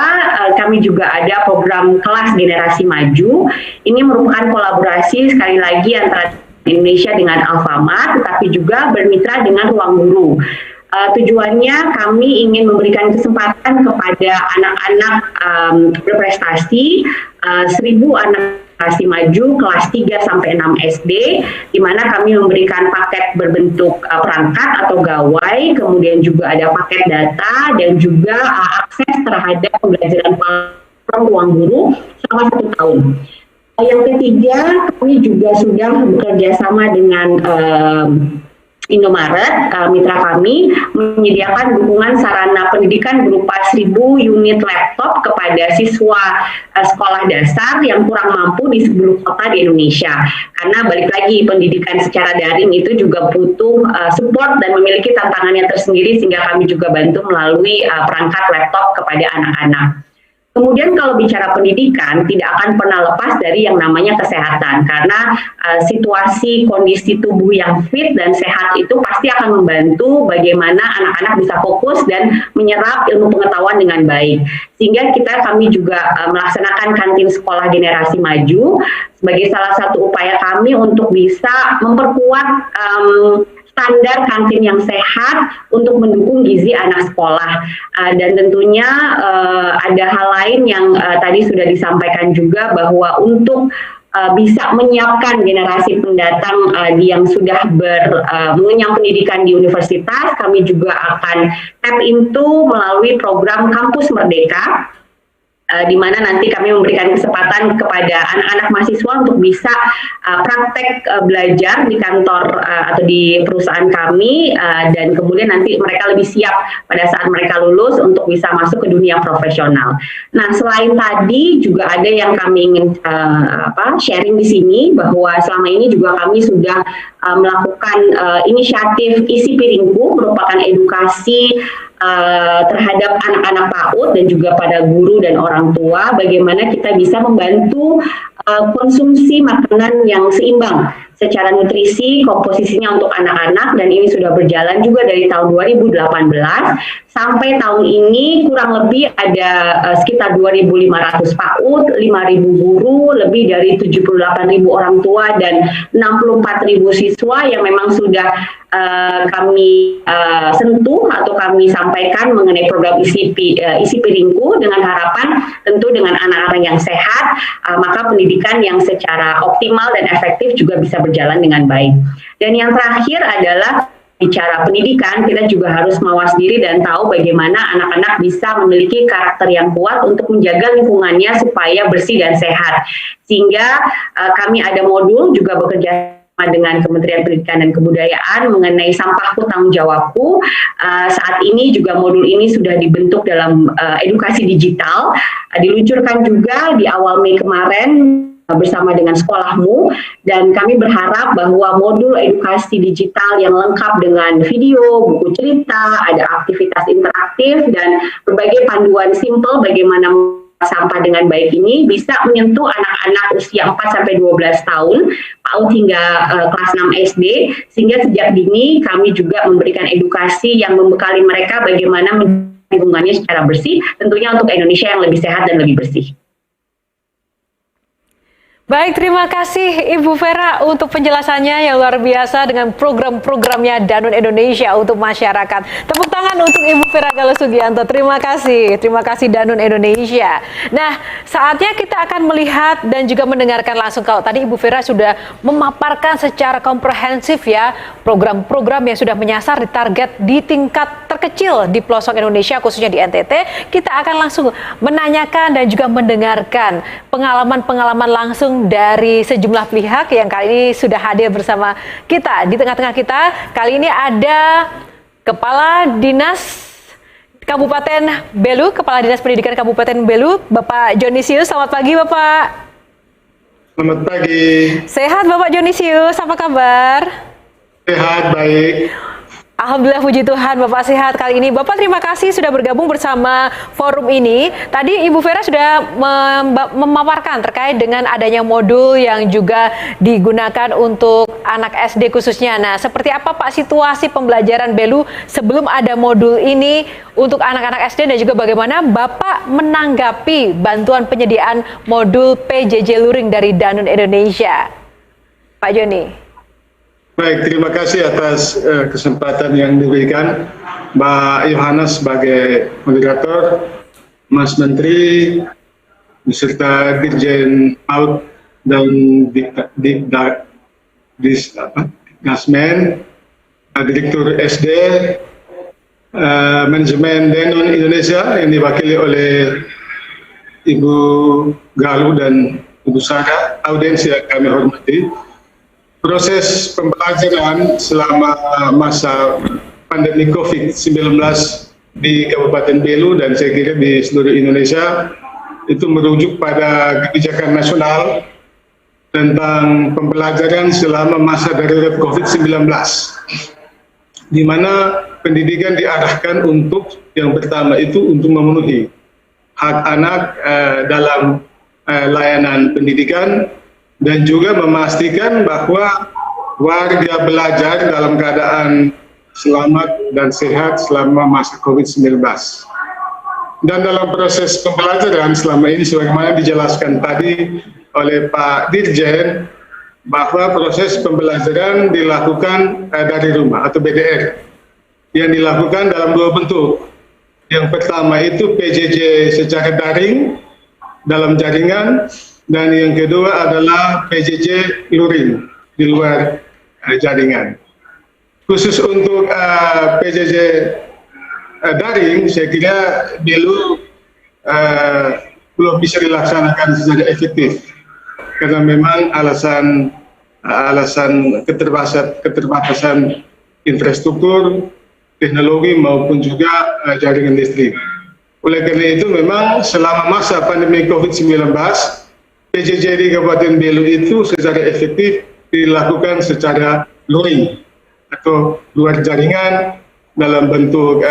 D: kami juga ada program kelas generasi maju. Ini merupakan kolaborasi sekali lagi antara Indonesia dengan Alfamart, tetapi juga bermitra dengan Ruang Guru. Tujuannya kami ingin memberikan kesempatan kepada anak-anak berprestasi, 1.000 anak generasi maju kelas 3 sampai 6 SD, di mana kami memberikan paket berbentuk perangkat atau gawai, kemudian juga ada paket data dan juga akses terhadap pembelajaran platform Ruang Guru selama 1 tahun. Yang ketiga, kami juga sudah bekerja sama dengan Indomaret, mitra kami, menyediakan dukungan sarana pendidikan berupa 1.000 unit laptop kepada siswa sekolah dasar yang kurang mampu di 10 kota di Indonesia. Karena balik lagi, pendidikan secara daring itu juga butuh support dan memiliki tantangannya tersendiri, sehingga kami juga bantu melalui perangkat laptop kepada anak-anak. Kemudian kalau bicara pendidikan, tidak akan pernah lepas dari yang namanya kesehatan, karena situasi kondisi tubuh yang fit dan sehat itu pasti akan membantu bagaimana anak-anak bisa fokus dan menyerap ilmu pengetahuan dengan baik. Sehingga kami juga melaksanakan kantin sekolah generasi maju sebagai salah satu upaya kami untuk bisa memperkuat standar kantin yang sehat untuk mendukung gizi anak sekolah. Dan tentunya ada hal lain yang tadi sudah disampaikan juga, bahwa untuk bisa menyiapkan generasi pendatang yang sudah mengenyam pendidikan di universitas, kami juga akan tap into melalui program Kampus Merdeka, di mana nanti kami memberikan kesempatan kepada anak-anak mahasiswa untuk bisa praktek belajar di kantor atau di perusahaan kami, dan kemudian nanti mereka lebih siap pada saat mereka lulus untuk bisa masuk ke dunia profesional. Nah, selain tadi juga ada yang kami ingin sharing di sini, bahwa selama ini juga kami sudah melakukan inisiatif Isi Piringku, merupakan edukasi terhadap anak-anak PAUD dan juga pada guru dan orang tua, bagaimana kita bisa membantu konsumsi makanan yang seimbang secara nutrisi, komposisinya untuk anak-anak, dan ini sudah berjalan juga dari tahun 2018 sampai tahun ini kurang lebih ada sekitar 2.500 PAUD, 5.000 guru, lebih dari 78.000 orang tua dan 64.000 siswa yang memang sudah kami sentuh atau kami sampaikan mengenai program Isi Piringku, dengan harapan tentu dengan anak-anak yang sehat, maka pendidikan yang secara optimal dan efektif juga bisa berjalan dengan baik. Dan yang terakhir adalah bicara pendidikan, kita juga harus mawas diri dan tahu bagaimana anak-anak bisa memiliki karakter yang kuat untuk menjaga lingkungannya supaya bersih dan sehat. Sehingga kami ada modul juga bekerja dengan Kementerian Pendidikan dan Kebudayaan mengenai sampahku tanggung jawabku. Saat ini juga modul ini sudah dibentuk dalam edukasi digital, diluncurkan juga di awal Mei kemarin bersama dengan Sekolahmu, dan kami berharap bahwa modul edukasi digital yang lengkap dengan video, buku cerita, ada aktivitas interaktif dan berbagai panduan simpel bagaimana sampah dengan baik ini bisa menyentuh anak-anak usia 4-12 tahun, PAUD hingga kelas 6 SD, sehingga sejak dini kami juga memberikan edukasi yang membekali mereka bagaimana lingkungannya secara bersih, tentunya untuk Indonesia yang lebih sehat dan lebih bersih.
A: Baik, terima kasih Ibu Vera untuk penjelasannya yang luar biasa dengan program-programnya Danone Indonesia untuk masyarakat. Tepuk tangan untuk Ibu Vera Galuh Sugianto. Terima kasih Danone Indonesia. Nah, saatnya kita akan melihat dan juga mendengarkan langsung. Kalau tadi Ibu Vera sudah memaparkan secara komprehensif ya program-program yang sudah menyasar di target di tingkat terkecil terkecil di pelosok Indonesia, khususnya di NTT. Kita akan langsung menanyakan dan juga mendengarkan pengalaman-pengalaman langsung dari sejumlah pihak yang kali ini sudah hadir bersama kita. Di tengah-tengah kita, kali ini ada Kepala Dinas Kabupaten Belu, Kepala Dinas Pendidikan Kabupaten Belu, Bapak Jonisius. Selamat pagi, Bapak.
E: Selamat pagi.
A: Sehat, Bapak Jonisius. Apa kabar?
E: Sehat, baik.
A: Alhamdulillah, puji Tuhan, Bapak sehat kali ini. Bapak, terima kasih sudah bergabung bersama forum ini. Tadi Ibu Vera sudah memaparkan terkait dengan adanya modul yang juga digunakan untuk anak SD khususnya. Nah, seperti apa Pak situasi pembelajaran Belu sebelum ada modul ini untuk anak-anak SD, dan juga bagaimana Bapak menanggapi bantuan penyediaan modul PJJ Luring dari Danone Indonesia? Pak Joni.
E: Baik, terima kasih atas kesempatan yang diberikan Mbak Yohanes sebagai moderator, Mas Menteri, beserta Dirjen PAUD dan Dasmen, Direktur SD, Manajemen Danone Indonesia yang diwakili oleh Ibu Galuh dan Ibu Sada, audiens yang kami hormati. Proses pembelajaran selama masa pandemi COVID-19 di Kabupaten Belu dan saya kira di seluruh Indonesia itu merujuk pada kebijakan nasional tentang pembelajaran selama masa darurat COVID-19, di mana pendidikan diarahkan untuk yang pertama itu untuk memenuhi hak anak dalam layanan pendidikan, dan juga memastikan bahwa warga belajar dalam keadaan selamat dan sehat selama masa COVID-19. Dan dalam proses pembelajaran selama ini, sebagaimana dijelaskan tadi oleh Pak Dirjen, bahwa proses pembelajaran dilakukan dari rumah atau BDR, yang dilakukan dalam dua bentuk. Yang pertama itu PJJ secara daring dalam jaringan, dan yang kedua adalah PJJ luring di luar jaringan. Khusus untuk PJJ daring, saya kira Belu belum bisa dilaksanakan secara efektif karena memang alasan keterbatasan infrastruktur, teknologi maupun juga jaringan listrik. Oleh karena itu memang selama masa pandemi COVID-19, PJJ di Kabupaten Belu itu secara efektif dilakukan secara luring atau luar jaringan dalam bentuk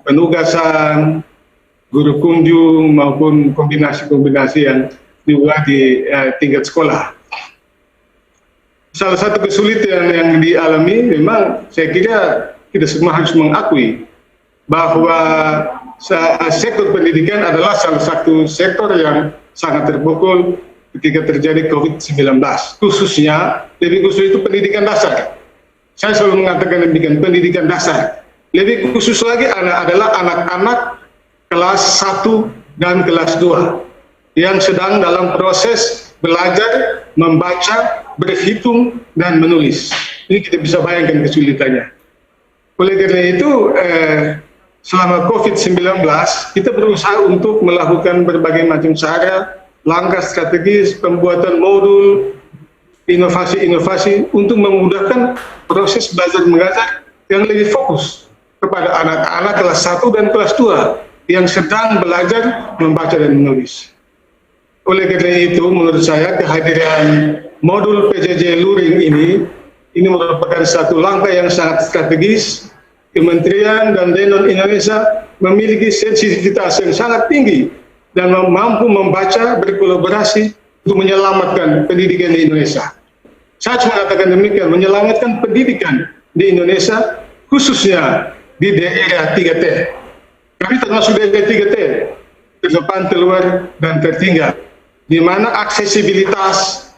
E: penugasan, guru kunjung maupun kombinasi-kombinasi yang dibuat di tingkat sekolah. Salah satu kesulitan yang dialami memang saya kira kita semua harus mengakui bahwa sektor pendidikan adalah salah satu sektor yang sangat terpukul ketika terjadi COVID-19, khususnya, lebih khusus itu pendidikan dasar. Saya selalu mengatakan demikian, pendidikan dasar. Lebih khusus lagi adalah anak-anak kelas 1 dan kelas 2 yang sedang dalam proses belajar, membaca, berhitung, dan menulis. Ini kita bisa bayangkan kesulitannya. Oleh karena itu, selama COVID-19, kita berusaha untuk melakukan berbagai macam cara, langkah strategis, pembuatan modul, inovasi-inovasi untuk memudahkan proses belajar mengajar yang lebih fokus kepada anak-anak kelas 1 dan kelas 2 yang sedang belajar membaca dan menulis. Oleh karena itu, menurut saya kehadiran modul PJJ Luring ini merupakan satu langkah yang sangat strategis. Kementerian dan Danone Indonesia memiliki sensitivitas yang sangat tinggi dan mampu membaca, berkolaborasi untuk menyelamatkan pendidikan di Indonesia. Saya cuma katakan demikian, menyelamatkan pendidikan di Indonesia, khususnya di daerah 3T. Kami termasuk daerah 3T, terdepan, terluar, dan tertinggal, di mana aksesibilitas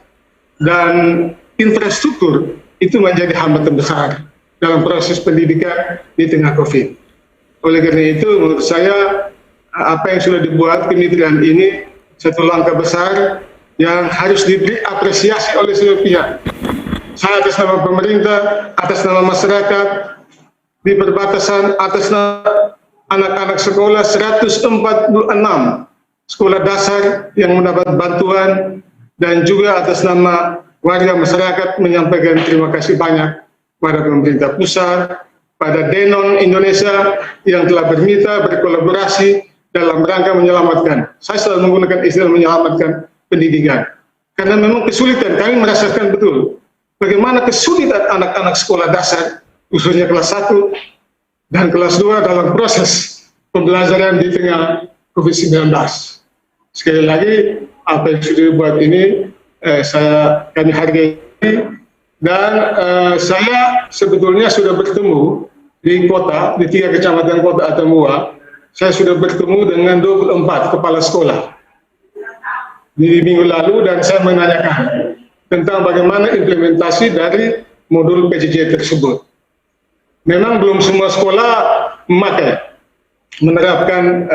E: dan infrastruktur itu menjadi hambatan besar dalam proses pendidikan di tengah COVID. Oleh karena itu, menurut saya, apa yang sudah dibuat kementerian ini satu langkah besar yang harus diberi apresiasi oleh seluruh pihak. Saya atas nama pemerintah, atas nama masyarakat, di perbatasan atas nama anak-anak sekolah 146 sekolah dasar yang mendapat bantuan, dan juga atas nama warga masyarakat menyampaikan terima kasih banyak pada pemerintah pusat, pada Denon Indonesia yang telah bermitra berkolaborasi dalam rangka menyelamatkan. Saya selalu menggunakan istilah menyelamatkan pendidikan. Karena memang kesulitan, kami merasakan betul bagaimana kesulitan anak-anak sekolah dasar, khususnya kelas 1 dan kelas 2 dalam proses pembelajaran di tengah COVID-19. Sekali lagi, apa yang sudah dibuat ini kami hargai, dan saya sebetulnya sudah bertemu di kota, di 3 kecamatan kota atau Mua. Saya sudah bertemu dengan 24 kepala sekolah di minggu lalu, dan saya menanyakan tentang bagaimana implementasi dari modul PJJ tersebut. Memang belum semua sekolah menerapkan,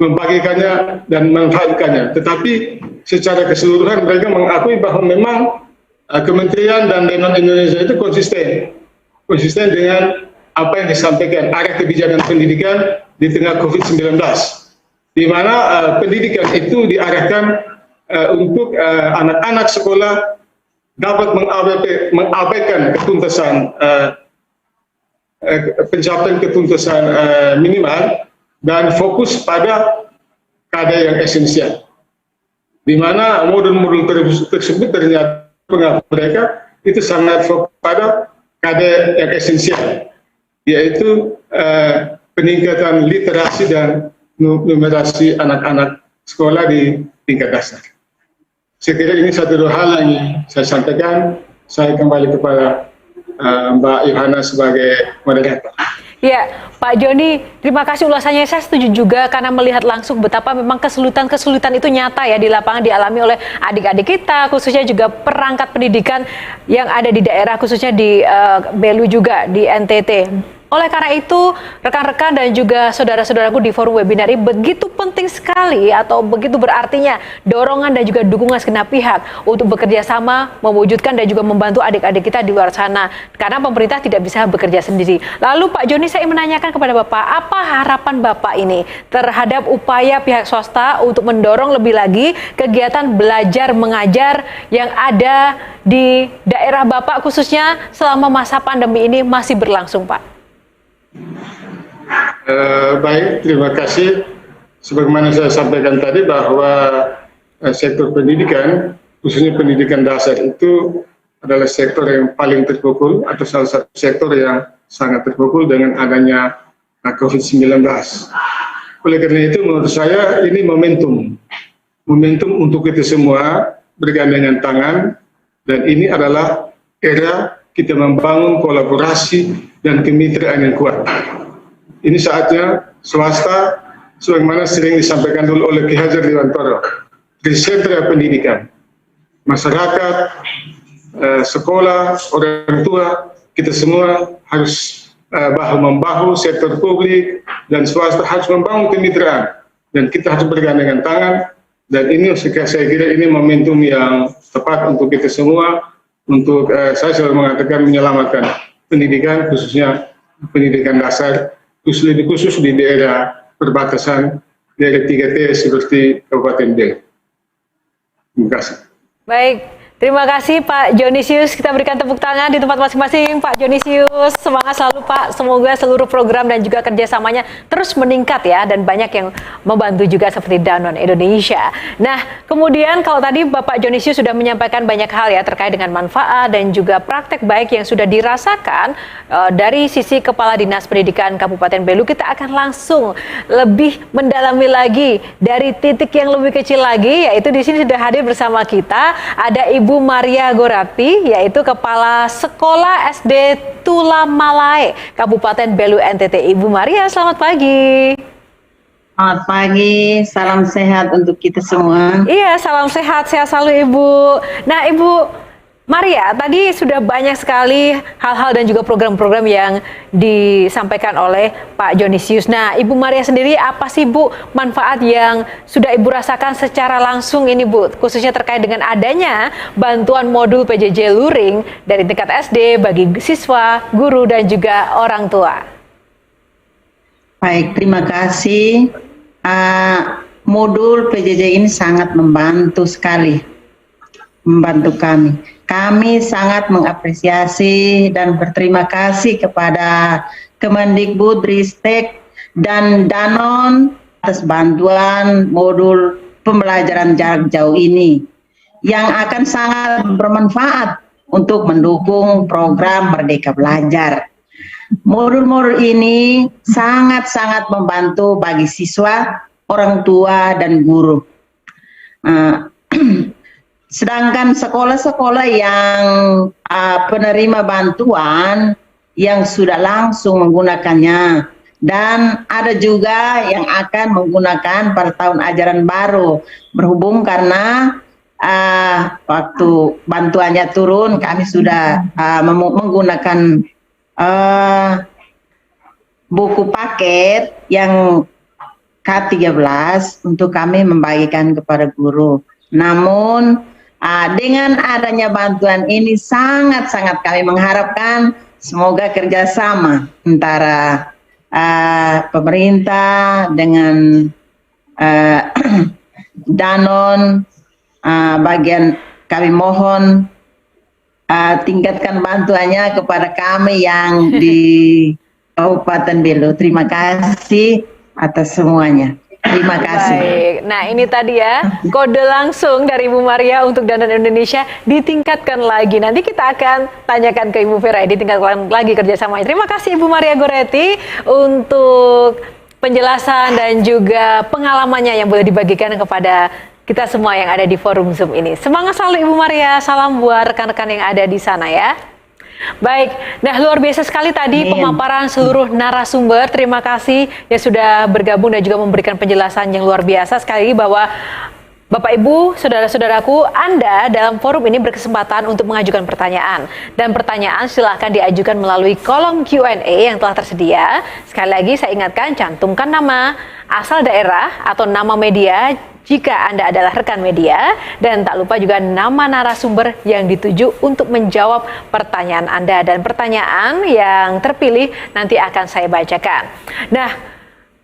E: membagikannya dan memanfaatkannya, tetapi secara keseluruhan mereka mengakui bahwa memang Kementerian dan Denon Indonesia itu konsisten dengan apa yang disampaikan arah kebijakan pendidikan di tengah COVID-19, di mana pendidikan itu diarahkan untuk anak-anak sekolah dapat mengabaikan ketuntasan, pencapaian ketuntasan minimal, dan fokus pada kadar yang esensial, di mana modul-modul tersebut ternyata mereka itu sangat fokus pada kadar yang esensial, yaitu peningkatan literasi dan numerasi anak-anak sekolah di tingkat dasar. Saya kira ini satu hal yang saya sampaikan. Saya kembali kepada Mbak Yohana sebagai moderator.
A: Ya, Pak Joni, terima kasih ulasannya. Saya setuju juga karena melihat langsung betapa memang kesulitan-kesulitan itu nyata ya di lapangan dialami oleh adik-adik kita, khususnya juga perangkat pendidikan yang ada di daerah, khususnya di Belu juga, di NTT. Oleh karena itu, rekan-rekan dan juga saudara-saudaraku di forum webinar ini begitu penting sekali atau begitu berartinya dorongan dan juga dukungan segenap pihak untuk bekerja sama, mewujudkan dan juga membantu adik-adik kita di luar sana. Karena pemerintah tidak bisa bekerja sendiri. Lalu Pak Joni, saya menanyakan kepada Bapak, apa harapan Bapak ini terhadap upaya pihak swasta untuk mendorong lebih lagi kegiatan belajar mengajar yang ada di daerah Bapak khususnya selama masa pandemi ini masih berlangsung, Pak?
E: Baik, terima kasih. Sebagaimana saya sampaikan tadi bahwa sektor pendidikan, khususnya pendidikan dasar itu adalah sektor yang paling terpukul atau salah satu sektor yang sangat terpukul dengan adanya COVID-19. Oleh karena itu menurut saya ini momentum untuk kita semua bergandengan tangan, dan ini adalah era kita membangun kolaborasi dan kemitraan yang kuat. Ini saatnya swasta, sebagaimana sering disampaikan dulu oleh Ki Hajar Dewantara, di sentra pendidikan, masyarakat, sekolah, orang tua, kita semua harus bahu-membahu, sektor publik dan swasta harus membangun kemitraan, dan kita harus bergandengan tangan. Dan ini saya kira ini momentum yang tepat untuk kita semua, untuk saya selalu mengatakan menyelamatkan pendidikan, khususnya pendidikan dasar, khusus di daerah perbatasan, daerah 3T seperti Kabupaten Belu. Terima kasih.
A: Baik, terima kasih Pak Jonisius. Kita berikan tepuk tangan di tempat masing-masing. Pak Jonisius, semangat selalu Pak. Semoga seluruh program dan juga kerjasamanya terus meningkat ya, dan banyak yang membantu juga seperti Danon Indonesia. Nah, kemudian kalau tadi Bapak Jonisius sudah menyampaikan banyak hal ya terkait dengan manfaat dan juga praktek baik yang sudah dirasakan dari sisi Kepala Dinas Pendidikan Kabupaten Belu, kita akan langsung lebih mendalami lagi dari titik yang lebih kecil lagi, yaitu di sini sudah hadir bersama kita ada Ibu Maria Gorapi, yaitu Kepala Sekolah SD Tulamalae, Kabupaten Belu NTT. Ibu Maria, selamat pagi.
F: Selamat pagi, salam sehat untuk kita semua.
A: Iya, salam sehat, sehat selalu Ibu. Nah Ibu Maria, tadi sudah banyak sekali hal-hal dan juga program-program yang disampaikan oleh Pak Jonisius. Nah, Ibu Maria sendiri apa sih Bu manfaat yang sudah Ibu rasakan secara langsung ini Bu, khususnya terkait dengan adanya bantuan modul PJJ Luring dari tingkat SD bagi siswa, guru, dan juga orang tua?
F: Baik, terima kasih. Modul PJJ ini sangat membantu sekali, membantu kami. Kami sangat mengapresiasi dan berterima kasih kepada Kemendikbudristek dan Danon atas bantuan modul pembelajaran jarak jauh ini yang akan sangat bermanfaat untuk mendukung program Merdeka Belajar. Modul-modul ini sangat-sangat membantu bagi siswa, orang tua, dan guru. Sedangkan sekolah-sekolah yang penerima bantuan yang sudah langsung menggunakannya, dan ada juga yang akan menggunakan pada tahun ajaran baru, berhubung karena waktu bantuannya turun kami sudah menggunakan buku paket yang K13 untuk kami membagikan kepada guru. Namun dengan adanya bantuan ini sangat-sangat kami mengharapkan semoga kerjasama antara pemerintah dengan Danon, bagian kami mohon tingkatkan bantuannya kepada kami yang di Kabupaten Belu. Terima kasih atas semuanya. Terima kasih.
A: Baik, nah ini tadi ya kode langsung dari Ibu Maria untuk Danon Indonesia ditingkatkan lagi. Nanti kita akan tanyakan ke Ibu Vera, ditingkatkan lagi kerjasamanya. Terima kasih Ibu Maria Goretti untuk penjelasan dan juga pengalamannya yang boleh dibagikan kepada kita semua yang ada di forum Zoom ini. Semangat selalu Ibu Maria, salam buat rekan-rekan yang ada di sana ya. Baik, nah luar biasa sekali tadi pemaparan seluruh narasumber. Terima kasih yang sudah bergabung dan juga memberikan penjelasan yang luar biasa. Sekali lagi bahwa Bapak Ibu, saudara-saudaraku, Anda dalam forum ini berkesempatan untuk mengajukan pertanyaan. Dan pertanyaan silahkan diajukan melalui kolom Q&A yang telah tersedia. Sekali lagi saya ingatkan, cantumkan nama, asal daerah, atau nama media jika Anda adalah rekan media, dan tak lupa juga nama narasumber yang dituju untuk menjawab pertanyaan Anda, dan pertanyaan yang terpilih nanti akan saya bacakan. Nah,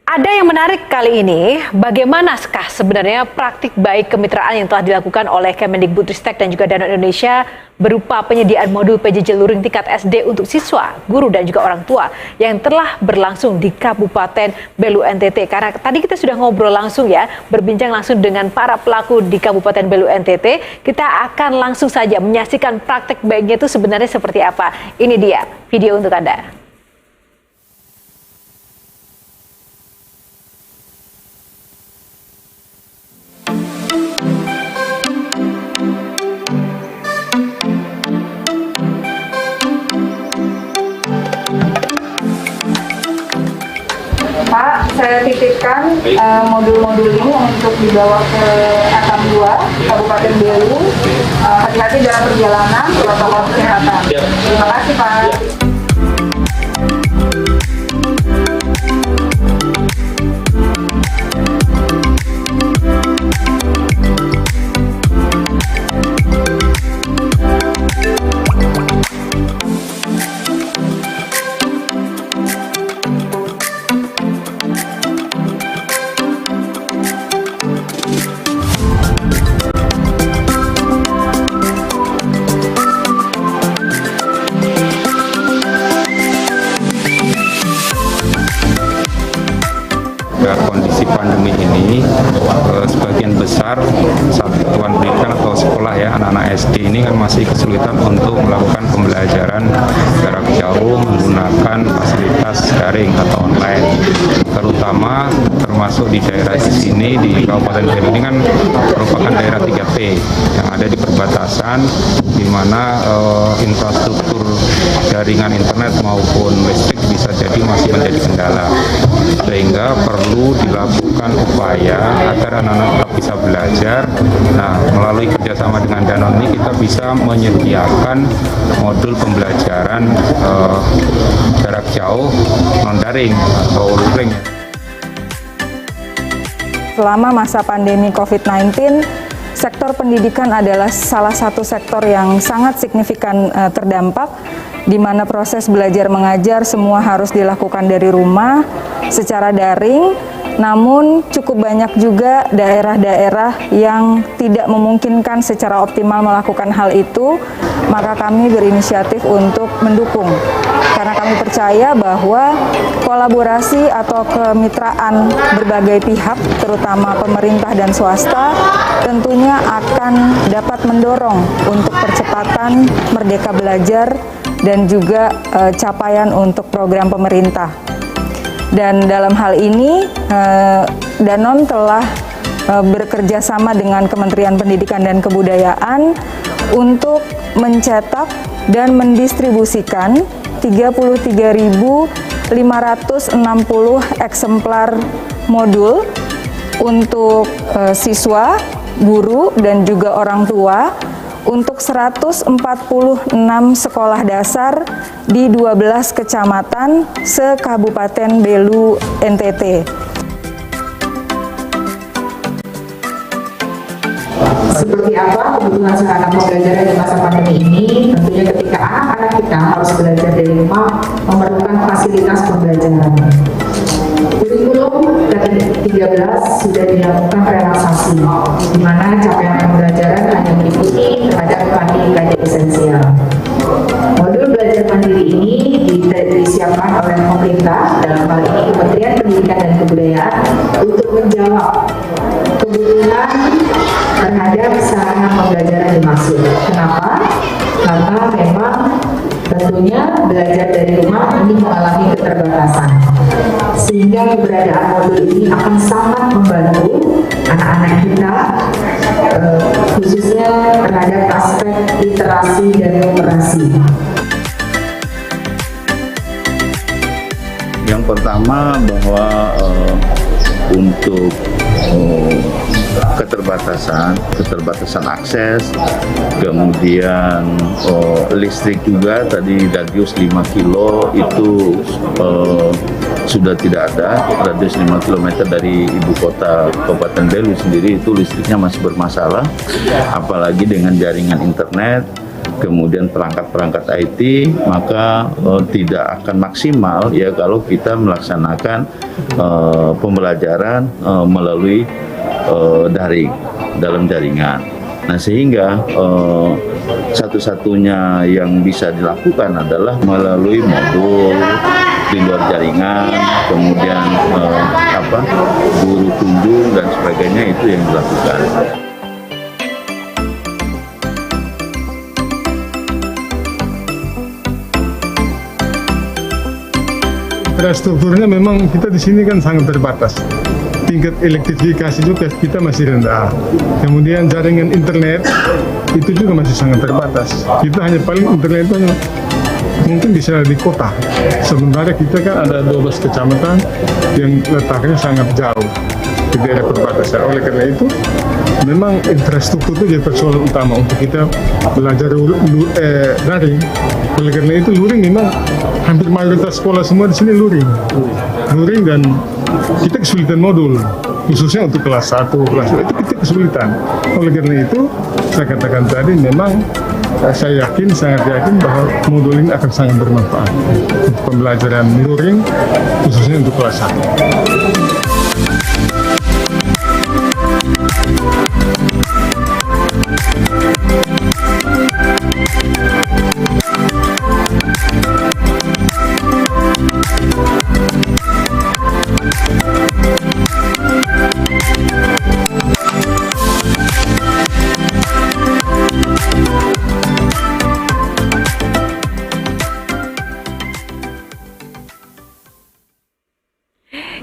A: ada yang menarik kali ini, bagaimanakah sebenarnya praktik baik kemitraan yang telah dilakukan oleh Kemendikbudristek dan juga Danon Indonesia berupa penyediaan modul PJJ Luring tingkat SD untuk siswa, guru, dan juga orang tua yang telah berlangsung di Kabupaten Belu NTT. Karena tadi kita sudah ngobrol langsung ya, berbincang langsung dengan para pelaku di Kabupaten Belu NTT. Kita akan langsung saja menyaksikan praktik baiknya itu sebenarnya seperti apa. Ini dia video untuk Anda.
G: Pak, saya titipkan modul-modul ini untuk dibawa ke Atam 2, Kabupaten Belu. Hati-hati dalam perjalanan, protokol kesehatan. Terima kasih, Pak.
H: Kondisi pandemi ini sebagian besar satuan pendidikan atau sekolah ya, anak-anak SD ini kan masih kesulitan untuk melakukan pembelajaran jarak jauh menggunakan fasilitas daring atau online, terutama termasuk di daerah di sini di Kabupaten Belu ini kan merupakan daerah 3P yang ada di perbatasan, di mana infrastruktur jaringan internet maupun listrik bisa jadi masih menjadi kendala, sehingga sehingga perlu dilakukan upaya agar anak-anak tetap bisa belajar. Nah, melalui kerjasama dengan Danone ini kita bisa menyediakan modul pembelajaran jarak jauh non-daring atau luring.
G: Selama masa pandemi COVID-19, sektor pendidikan adalah salah satu sektor yang sangat signifikan terdampak, di mana proses belajar mengajar semua harus dilakukan dari rumah secara daring. Namun cukup banyak juga daerah-daerah yang tidak memungkinkan secara optimal melakukan hal itu, maka kami berinisiatif untuk mendukung. Karena kami percaya bahwa kolaborasi atau kemitraan berbagai pihak, terutama pemerintah dan swasta, tentunya akan dapat mendorong untuk percepatan Merdeka Belajar dan juga capaian untuk program pemerintah. Dan dalam hal ini, Danone telah bekerja sama dengan Kementerian Pendidikan dan Kebudayaan untuk mencetak dan mendistribusikan 33.560 eksemplar modul untuk siswa, guru, dan juga orang tua untuk 146 sekolah dasar di 12 kecamatan se-Kabupaten Belu, NTT.
I: Seperti apa kebutuhan sarana pembelajaran di masa pandemi ini? Tentunya ketika anak-anak kita harus belajar dari rumah, memerlukan fasilitas pembelajaran. Kurikulum K13 sudah dilakukan relaksasi, di mana capaian pembelajaran hanya mengikuti terhadap kajian esensial. Modul belajar mandiri ini disiapkan oleh pemerintah, dalam hal ini Kementerian Pendidikan dan Kebudayaan, untuk menjawab kebutuhan terhadap sarana pembelajaran dimaksud. Kenapa? Karena memang tentunya belajar dari rumah ini mengalami keterbatasan, sehingga keberadaan modul ini akan sangat membantu anak-anak kita, khususnya terhadap aspek literasi dan numerasi.
J: Yang pertama bahwa untuk keterbatasan akses, kemudian listrik juga tadi radius 5 kilo itu sudah tidak ada, radius 5 km dari ibu kota Kabupaten Belu sendiri itu listriknya masih bermasalah, apalagi dengan jaringan internet, kemudian perangkat-perangkat IT, maka tidak akan maksimal ya kalau kita melaksanakan pembelajaran melalui daring dalam jaringan. Nah, sehingga satu-satunya yang bisa dilakukan adalah melalui modul di luar jaringan, kemudian guru kunjung dan sebagainya, itu yang dilakukan.
E: Infrastrukturnya memang kita di sini kan sangat terbatas. Tingkat elektrifikasi juga kita masih rendah. Kemudian jaringan internet itu juga masih sangat terbatas. Kita hanya paling internet itu mungkin bisa di kota. Sementara kita kan ada 12 kecamatan yang letaknya sangat jauh di daerah perbatasan. Oleh karena itu, memang infrastruktur itu jadi persoalan utama untuk kita belajar daring. Oleh karena itu, luring memang hampir mayoritas sekolah semua di sini luring dan kita kesulitan modul, khususnya untuk kelas 1, kelas 2 itu kita kesulitan. Oleh karena itu, saya katakan tadi memang saya sangat yakin bahwa modul ini akan sangat bermanfaat untuk pembelajaran luring, khususnya untuk kelas 1.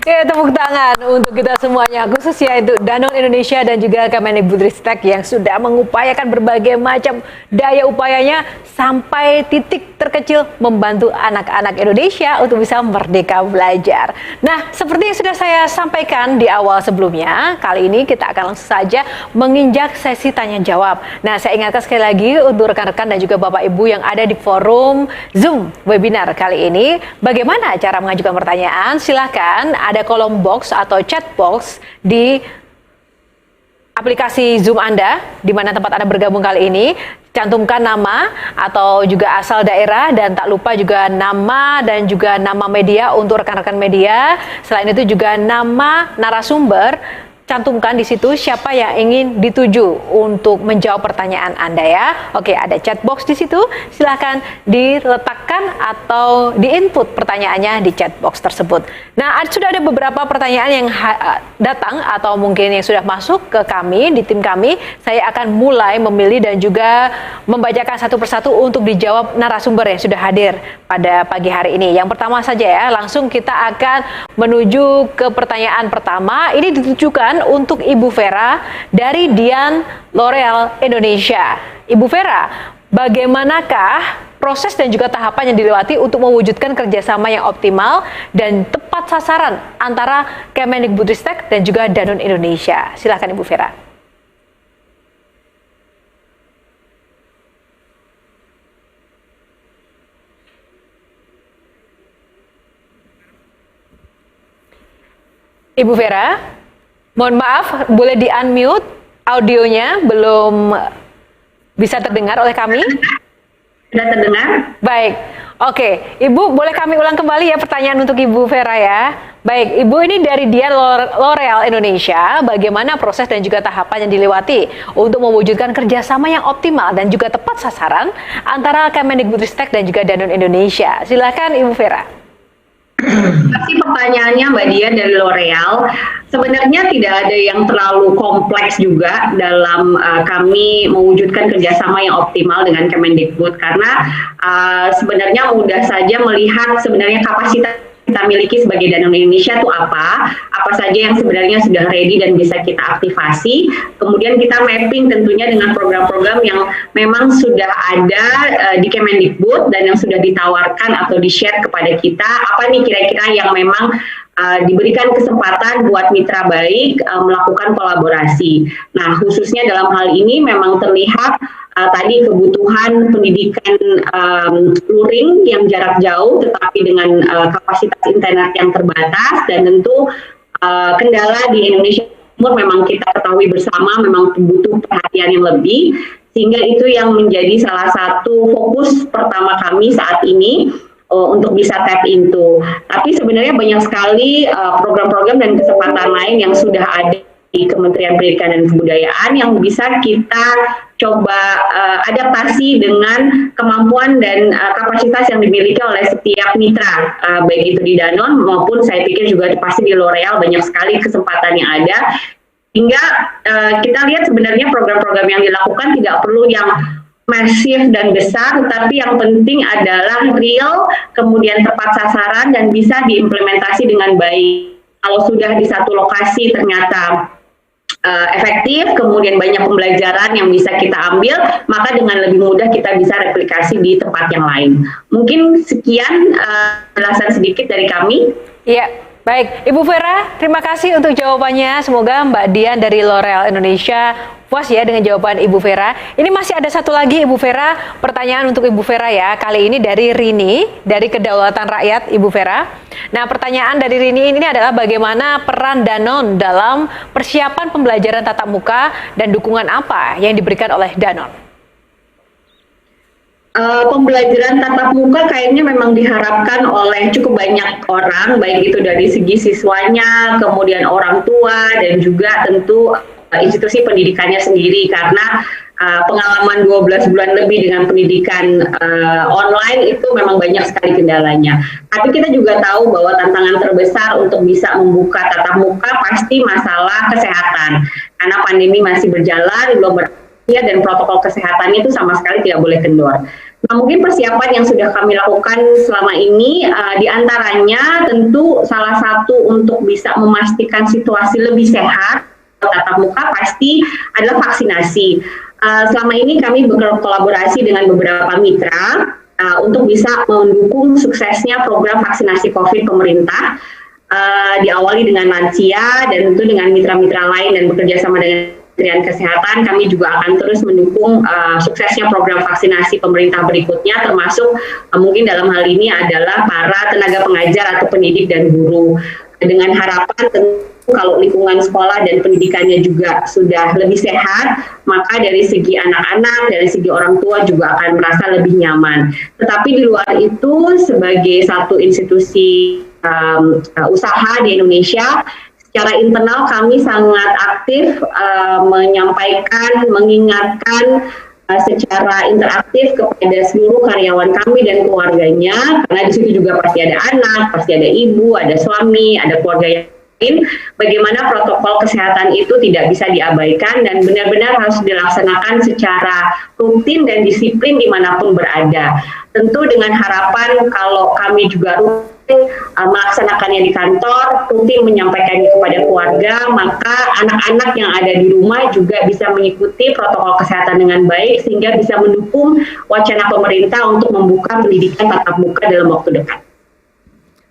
A: Ya, tepuk tangan untuk kita semuanya, khususnya untuk Danone Indonesia dan juga Kemendikbudristek yang sudah mengupayakan berbagai macam daya upayanya sampai titik terkecil membantu anak-anak Indonesia untuk bisa merdeka belajar. Nah, seperti yang sudah saya sampaikan di awal sebelumnya, kali ini kita akan langsung saja menginjak sesi tanya jawab. Nah, saya ingatkan sekali lagi untuk rekan-rekan dan juga Bapak Ibu yang ada di forum Zoom webinar kali ini, bagaimana cara mengajukan pertanyaan? Silahkan, ada kolom box atau chat box di aplikasi Zoom Anda, di mana tempat Anda bergabung kali ini. Cantumkan nama atau juga asal daerah, dan tak lupa juga nama dan juga nama media untuk rekan-rekan media. Selain itu juga nama narasumber. Cantumkan di situ siapa yang ingin dituju untuk menjawab pertanyaan Anda ya. Oke, ada chat box di situ. Silahkan diletakkan atau diinput pertanyaannya di chat box tersebut. Nah, sudah ada beberapa pertanyaan yang datang atau mungkin yang sudah masuk ke kami, di tim kami. Saya akan mulai memilih dan juga membacakan satu persatu untuk dijawab narasumber yang sudah hadir pada pagi hari ini. Yang pertama saja ya, langsung kita akan menuju ke pertanyaan pertama. Ini ditujukan untuk Ibu Vera dari Dian L'Oreal Indonesia. Ibu Vera, bagaimanakah proses dan juga tahapan yang dilewati untuk mewujudkan kerjasama yang optimal dan tepat sasaran antara Kemendikbudristek dan juga Danone Indonesia? Silakan Ibu Vera. Ibu Vera, mohon maaf, boleh di-unmute audionya, belum bisa terdengar oleh kami.
D: Sudah terdengar?
A: Baik, oke. Ibu, boleh kami ulang kembali ya pertanyaan untuk Ibu Vera ya. Baik, Ibu ini dari Dian L'Oreal Indonesia, bagaimana proses dan juga tahapan yang dilewati untuk mewujudkan kerjasama yang optimal dan juga tepat sasaran antara Kemendikbudristek dan juga Danone Indonesia. Silakan Ibu Vera.
D: Terima kasih pertanyaannya Mbak Dian dari L'Oreal. Sebenarnya tidak ada yang terlalu kompleks juga dalam kami mewujudkan kerjasama yang optimal dengan Kemendikbud, karena sebenarnya mudah saja melihat sebenarnya kapasitas kita miliki sebagai Danone Indonesia itu apa saja yang sebenarnya sudah ready dan bisa kita aktifasi. Kemudian kita mapping tentunya dengan program-program yang memang sudah ada di Kemendikbud dan yang sudah ditawarkan atau di-share kepada kita, apa nih kira-kira yang memang diberikan kesempatan buat mitra baik melakukan kolaborasi. Nah, khususnya dalam hal ini memang terlihat tadi kebutuhan pendidikan luring yang jarak jauh tetapi dengan kapasitas internet yang terbatas, dan tentu kendala di Indonesia Timur memang kita ketahui bersama memang butuh perhatian yang lebih, sehingga itu yang menjadi salah satu fokus pertama kami saat ini untuk bisa tap into. Tapi sebenarnya banyak sekali program-program dan kesempatan lain yang sudah ada di Kementerian Pendidikan dan Kebudayaan yang bisa kita coba adaptasi dengan kemampuan dan kapasitas yang dimiliki oleh setiap mitra, baik itu di Danone maupun saya pikir juga pasti di L'Oreal banyak sekali kesempatan yang ada. Hingga kita lihat sebenarnya program-program yang dilakukan tidak perlu yang masif dan besar, tetapi yang penting adalah real, kemudian tepat sasaran dan bisa diimplementasi dengan baik. Kalau sudah di satu lokasi ternyata efektif, kemudian banyak pembelajaran yang bisa kita ambil, maka dengan lebih mudah kita bisa replikasi di tempat yang lain. Mungkin sekian penjelasan sedikit dari kami.
A: Iya, baik. Ibu Vera, terima kasih untuk jawabannya. Semoga Mbak Dian dari L'Oreal Indonesia puas ya dengan jawaban Ibu Vera. Ini masih ada satu lagi Ibu Vera, pertanyaan untuk Ibu Vera ya. Kali ini dari Rini, dari Kedaulatan Rakyat Ibu Vera. Nah, pertanyaan dari Rini ini adalah bagaimana peran Danone dalam persiapan pembelajaran tatap muka dan dukungan apa yang diberikan oleh Danone?
D: Pembelajaran tatap muka kayaknya memang diharapkan oleh cukup banyak orang, baik itu dari segi siswanya, kemudian orang tua, dan juga tentu institusi pendidikannya sendiri, karena pengalaman 12 bulan lebih dengan pendidikan online itu memang banyak sekali kendalanya. Tapi kita juga tahu bahwa tantangan terbesar untuk bisa membuka tatap muka pasti masalah kesehatan, karena pandemi masih berjalan, belum berakhir, dan protokol kesehatannya itu sama sekali tidak boleh kendor. Nah, mungkin persiapan yang sudah kami lakukan selama ini, diantaranya tentu salah satu untuk bisa memastikan situasi lebih sehat tatap muka pasti adalah vaksinasi. Selama ini kami berkolaborasi dengan beberapa mitra untuk bisa mendukung suksesnya program vaksinasi COVID pemerintah, diawali dengan lansia dan tentu dengan mitra-mitra lain dan bekerja sama dengan Kementerian Kesehatan. Kami juga akan terus mendukung suksesnya program vaksinasi pemerintah berikutnya, termasuk mungkin dalam hal ini adalah para tenaga pengajar atau pendidik dan guru. Dengan harapan tentu kalau lingkungan sekolah dan pendidikannya juga sudah lebih sehat, maka dari segi anak-anak, dari segi orang tua juga akan merasa lebih nyaman. Tetapi di luar itu, sebagai satu institusi usaha di Indonesia, secara internal kami sangat aktif menyampaikan, mengingatkan secara interaktif kepada seluruh karyawan kami dan keluarganya, karena di situ juga pasti ada anak, pasti ada ibu, ada suami, ada keluarga yang lain, bagaimana protokol kesehatan itu tidak bisa diabaikan dan benar-benar harus dilaksanakan secara rutin dan disiplin dimanapun berada. Tentu dengan harapan kalau kami juga rutin melaksanakannya di kantor, rutin menyampaikannya kepada keluarga, maka anak-anak yang ada di rumah juga bisa mengikuti protokol kesehatan dengan baik sehingga bisa mendukung wacana pemerintah untuk membuka pendidikan tatap muka dalam waktu dekat.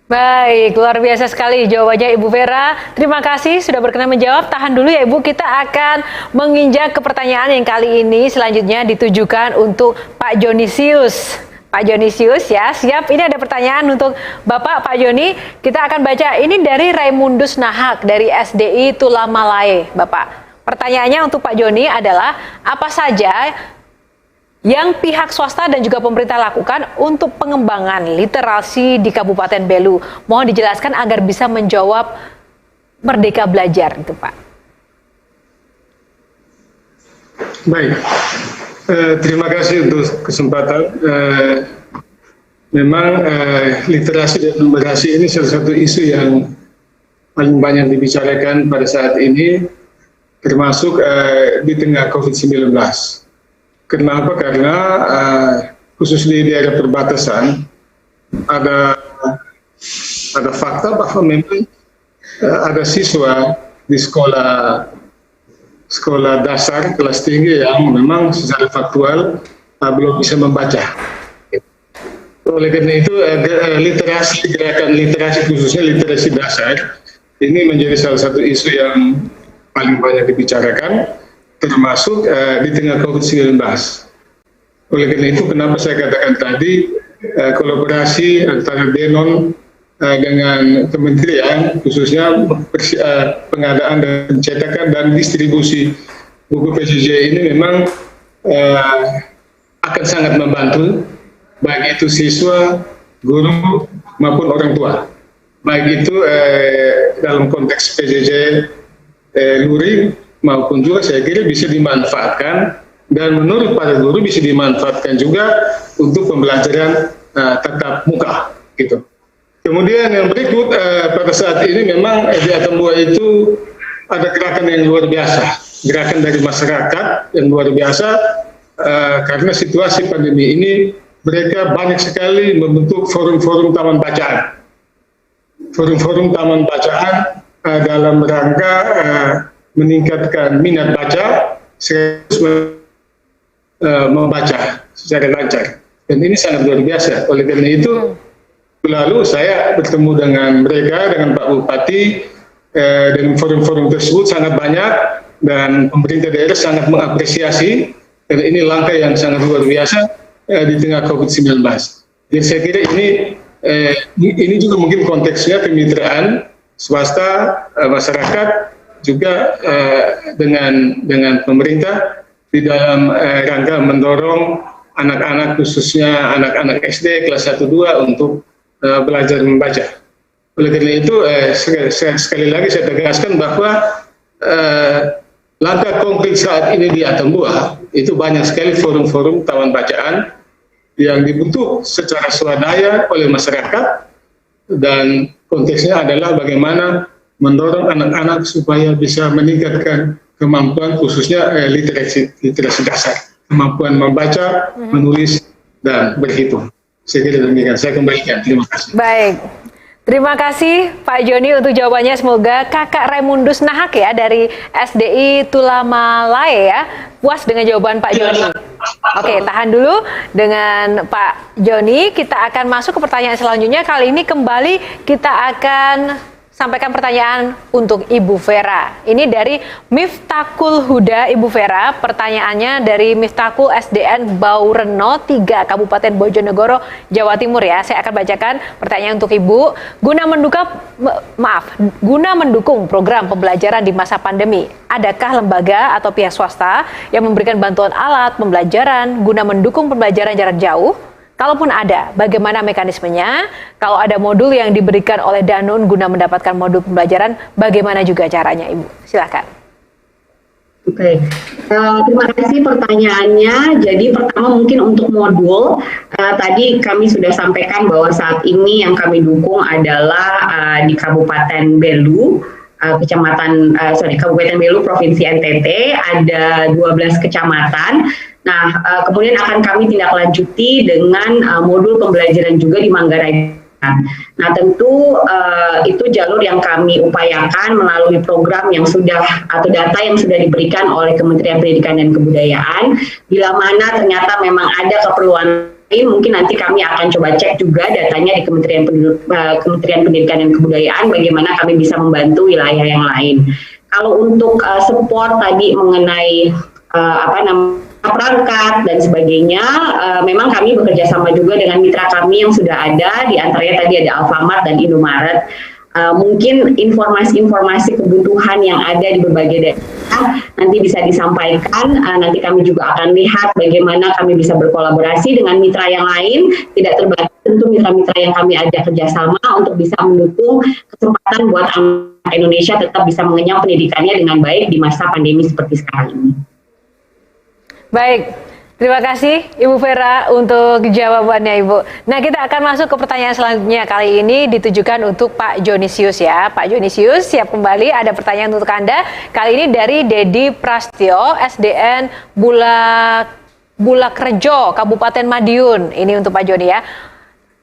A: Baik, luar biasa sekali jawabannya Ibu Vera. Terima kasih sudah berkenan menjawab. Tahan dulu ya Ibu, kita akan menginjak ke pertanyaan yang kali ini selanjutnya ditujukan untuk Pak Jonisius. Pak Jonisius ya, siap. Ini ada pertanyaan untuk Bapak, Pak Joni. Kita akan baca ini dari Raimundus Nahak dari SDI Tulamalae, Bapak. Pertanyaannya untuk Pak Joni adalah apa saja yang pihak swasta dan juga pemerintah lakukan untuk pengembangan literasi di Kabupaten Belu? Mohon dijelaskan agar bisa menjawab Merdeka Belajar itu, Pak.
E: Baik. Terima kasih untuk kesempatan. Memang literasi dan numerasi ini salah satu isu yang paling banyak dibicarakan pada saat ini, termasuk di tengah COVID-19. Kenapa? Karena khusus di daerah perbatasan ada fakta bahwa memang ada siswa di sekolah dasar kelas tinggi yang memang secara faktual belum bisa membaca. Oleh karena itu gerakan literasi khususnya literasi dasar ini menjadi salah satu isu yang paling banyak dibicarakan, termasuk di tengah COVID-19. Oleh karena itu kenapa saya katakan tadi kolaborasi antara Denon dengan kementerian, khususnya pengadaan dan pencetakan dan distribusi buku PJJ ini memang akan sangat membantu baik itu siswa, guru maupun orang tua. Baik itu dalam konteks PJJ luring maupun juga saya kira bisa dimanfaatkan dan menurut para guru bisa dimanfaatkan juga untuk pembelajaran tatap muka gitu. Kemudian yang berikut, pada saat ini memang di Atambua itu ada gerakan yang luar biasa, gerakan dari masyarakat yang luar biasa, karena situasi pandemi ini mereka banyak sekali membentuk forum-forum taman bacaan. Forum-forum taman bacaan dalam rangka meningkatkan minat baca, membaca secara lancar. Dan ini sangat luar biasa, oleh karena itu lalu saya bertemu dengan mereka, dengan Pak Bupati, dengan forum-forum tersebut sangat banyak dan pemerintah daerah sangat mengapresiasi dan ini langkah yang sangat luar biasa di tengah COVID-19. Jadi saya kira ini juga mungkin konteksnya kemitraan swasta, masyarakat juga dengan pemerintah di dalam rangka mendorong anak-anak khususnya anak-anak SD kelas 1-2 untuk belajar membaca. Oleh karena itu, sekali lagi saya tegaskan bahwa langkah konkret saat ini di Atambua itu banyak sekali forum-forum taman bacaan yang dibentuk secara swadaya oleh masyarakat dan konteksnya adalah bagaimana mendorong anak-anak supaya bisa meningkatkan kemampuan khususnya literasi dasar, kemampuan membaca, menulis, dan berhitung. Saya kira demikian. Saya kembalikan. Terima kasih.
A: Baik. Terima kasih Pak Joni untuk jawabannya. Semoga Kakak Raimundus Nahak ya dari SDI Tulamalae ya puas dengan jawaban Pak Joni. Oke, tahan dulu dengan Pak Joni. Kita akan masuk ke pertanyaan selanjutnya. Kali ini kembali kita akan sampaikan pertanyaan untuk Ibu Vera. Ini dari Miftahul Huda, Ibu Vera. Pertanyaannya dari Miftahul SDN Baureno 3, Kabupaten Bojonegoro, Jawa Timur ya. Saya akan bacakan pertanyaan untuk Ibu. Guna mendukung program pembelajaran di masa pandemi, adakah lembaga atau pihak swasta yang memberikan bantuan alat pembelajaran guna mendukung pembelajaran jarak jauh? Kalaupun ada, bagaimana mekanismenya? Kalau ada modul yang diberikan oleh Danun guna mendapatkan modul pembelajaran, bagaimana juga caranya, Ibu? Silakan.
D: Oke, terima kasih pertanyaannya. Jadi pertama mungkin untuk modul, tadi kami sudah sampaikan bahwa saat ini yang kami dukung adalah di Kabupaten Belu, Kabupaten Belu, Provinsi NTT, ada 12 kecamatan. Nah, kemudian akan kami tindak lanjuti dengan modul pembelajaran juga di Manggarai. Nah, tentu itu jalur yang kami upayakan melalui program yang sudah atau data yang sudah diberikan oleh Kementerian Pendidikan dan Kebudayaan. Bila mana ternyata memang ada keperluan lain, mungkin nanti kami akan coba cek juga datanya di Kementerian Pendidikan dan Kebudayaan bagaimana kami bisa membantu wilayah yang lain. Kalau untuk support tadi mengenai perangkat dan sebagainya, memang kami bekerja sama juga dengan mitra kami yang sudah ada, di antaranya tadi ada Alfamart dan Indomaret. Mungkin informasi-informasi kebutuhan yang ada di berbagai daerah nanti bisa disampaikan, nanti kami juga akan lihat bagaimana kami bisa berkolaborasi dengan mitra yang lain, tidak terbatas tentu mitra-mitra yang kami ajak kerjasama untuk bisa mendukung kesempatan buat anak Indonesia tetap bisa mengenyam pendidikannya dengan baik di masa pandemi seperti sekarang ini.
A: Baik, terima kasih Ibu Vera untuk jawabannya Ibu. Nah, kita akan masuk ke pertanyaan selanjutnya. Kali ini ditujukan untuk Pak Jonisius ya. Pak Jonisius, siap kembali, ada pertanyaan untuk Anda. Kali ini dari Dedi Prastyo, SDN Bulakrejo, Kabupaten Madiun. Ini untuk Pak Joni ya.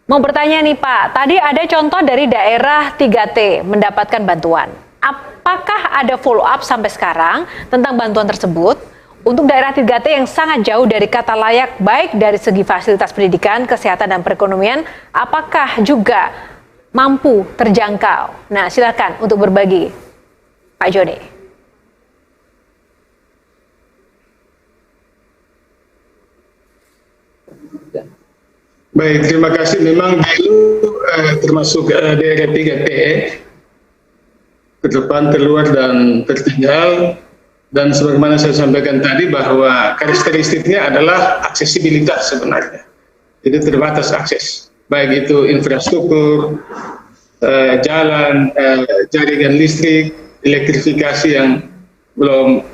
A: Mau bertanya nih Pak, tadi ada contoh dari daerah 3T mendapatkan bantuan. Apakah ada follow up sampai sekarang tentang bantuan tersebut? Untuk daerah 3T yang sangat jauh dari kata layak, baik dari segi fasilitas pendidikan, kesehatan, dan perekonomian, apakah juga mampu terjangkau? Nah, silakan untuk berbagi, Pak Joni.
E: Baik, terima kasih. Memang dulu termasuk daerah 3T, ke depan, terluar, dan tertinggal. Dan sebagaimana saya sampaikan tadi bahwa karakteristiknya adalah aksesibilitas sebenarnya. Jadi terbatas akses, baik itu infrastruktur, jalan, jaringan listrik, elektrifikasi yang belum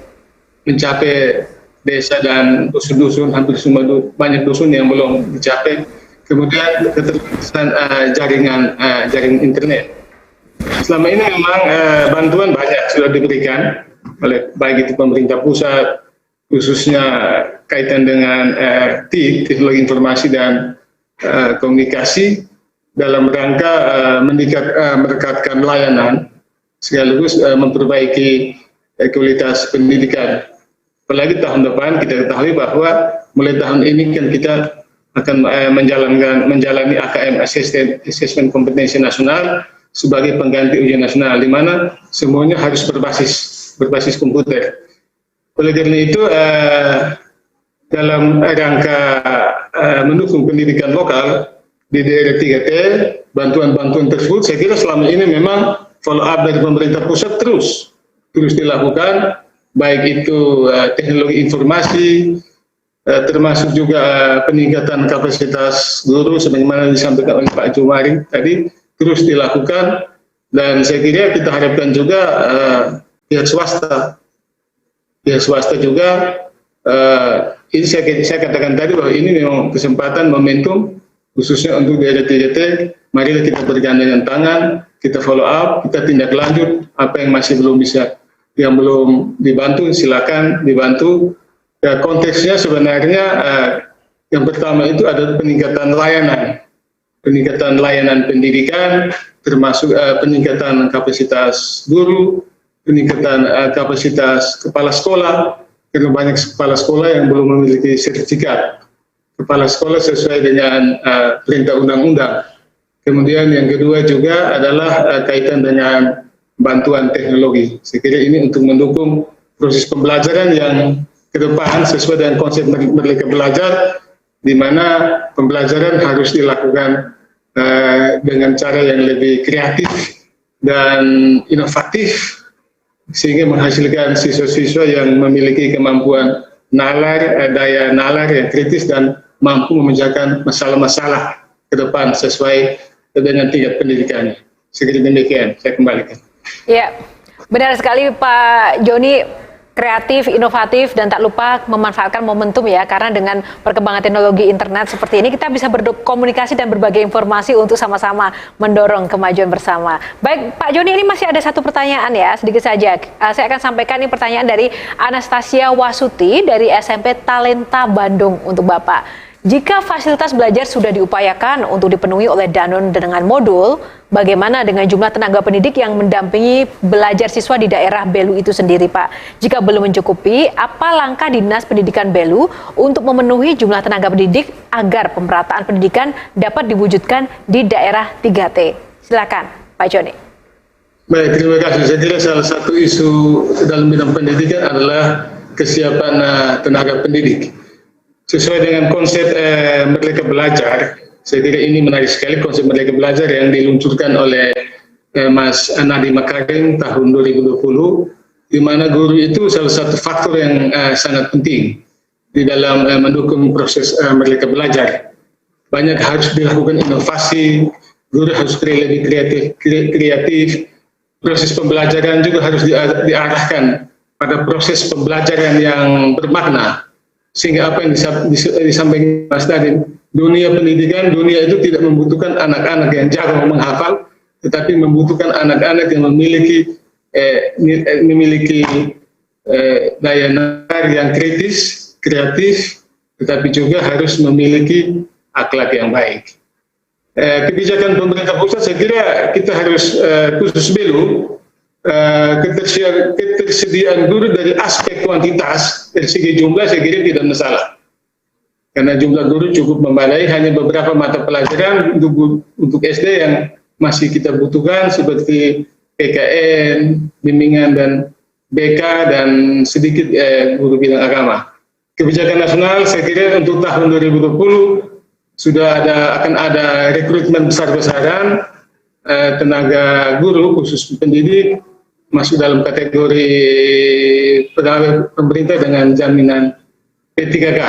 E: mencapai desa dan dusun-dusun, hampir semua banyak dusun yang belum dicapai. Kemudian keterbatasan jaringan internet. Selama ini memang bantuan banyak sudah diberikan oleh baik itu pemerintah pusat, khususnya kaitan dengan TIK, teknologi informasi dan komunikasi, dalam rangka meningkatkan layanan sekaligus memperbaiki kualitas pendidikan. Apalagi tahun depan kita ketahui bahwa mulai tahun ini kan kita akan menjalani AKM Assessment Kompetensi Nasional sebagai pengganti ujian nasional, di mana semuanya harus berbasis komputer. Oleh karena itu, dalam rangka mendukung pendidikan lokal di daerah 3T, bantuan-bantuan tersebut saya kira selama ini memang follow up dari pemerintah pusat terus dilakukan, baik itu teknologi informasi, termasuk juga peningkatan kapasitas guru sebagaimana disampaikan oleh Pak Jumari tadi, terus dilakukan. Dan saya kira kita harapkan juga pihak swasta juga, ini saya katakan tadi bahwa ini memang kesempatan, momentum khususnya untuk daerah 3T. Marilah kita bergandengan tangan, kita follow up, kita tindak lanjut apa yang masih belum bisa, yang belum dibantu silakan dibantu. Konteksnya sebenarnya Yang pertama itu ada peningkatan layanan pendidikan, termasuk peningkatan kapasitas guru, peningkatan kapasitas kepala sekolah, karena banyak kepala sekolah yang belum memiliki sertifikat kepala sekolah sesuai dengan perintah undang-undang. Kemudian yang kedua juga adalah kaitan dengan bantuan teknologi. Saya kira ini untuk mendukung proses pembelajaran yang ke depan sesuai dengan konsep Merdeka Belajar, di mana pembelajaran harus dilakukan dengan cara yang lebih kreatif dan inovatif, sehingga menghasilkan siswa-siswa yang memiliki kemampuan daya nalar yang kritis dan mampu memecahkan masalah-masalah ke depan sesuai dengan tingkat pendidikannya. Segera demikian, saya kembalikan.
A: Ya, benar sekali Pak Joni, kreatif, inovatif, dan tak lupa memanfaatkan momentum ya, karena dengan perkembangan teknologi internet seperti ini kita bisa berkomunikasi dan berbagi informasi untuk sama-sama mendorong kemajuan bersama. Baik Pak Joni, ini masih ada satu pertanyaan ya, sedikit saja. Saya akan sampaikan ini pertanyaan dari Anastasia Wasuti dari SMP Talenta Bandung untuk Bapak. Jika fasilitas belajar sudah diupayakan untuk dipenuhi oleh Danone dengan modul, bagaimana dengan jumlah tenaga pendidik yang mendampingi belajar siswa di daerah Belu itu sendiri, Pak? Jika belum mencukupi, apa langkah Dinas Pendidikan Belu untuk memenuhi jumlah tenaga pendidik agar pemerataan pendidikan dapat diwujudkan di daerah 3T? Silakan, Pak Joni.
E: Baik, terima kasih. Saya kira salah satu isu dalam bidang pendidikan adalah kesiapan tenaga pendidik. Sesuai dengan konsep Merdeka Belajar, saya kira ini menarik sekali konsep Merdeka Belajar yang diluncurkan oleh Mas Nadiem Makarim tahun 2020, di mana guru itu salah satu faktor yang sangat penting di dalam mendukung proses Merdeka Belajar. Banyak harus dilakukan inovasi, guru harus lebih kreatif, proses pembelajaran juga harus diarahkan pada proses pembelajaran yang bermakna. Sehingga apa yang disampaikan Mas Nadiem, dunia pendidikan, dunia itu tidak membutuhkan anak-anak yang jago menghafal, tetapi membutuhkan anak-anak yang memiliki daya nalar yang kritis, kreatif, tetapi juga harus memiliki akhlak yang baik. Kebijakan pemerintah pusat, saya kira kita harus khusus Belu, ketersediaan guru dari aspek kuantitas dari segi jumlah saya kira tidak masalah, karena jumlah guru cukup memadai. Hanya beberapa mata pelajaran untuk SD yang masih kita butuhkan seperti PKN, bimbingan dan BK, dan sedikit guru bidang agama. Kebijakan nasional saya kira untuk tahun 2020 sudah akan ada rekrutmen besar-besaran tenaga guru khusus pendidik masuk dalam kategori pegawai pemerintah dengan jaminan P3K.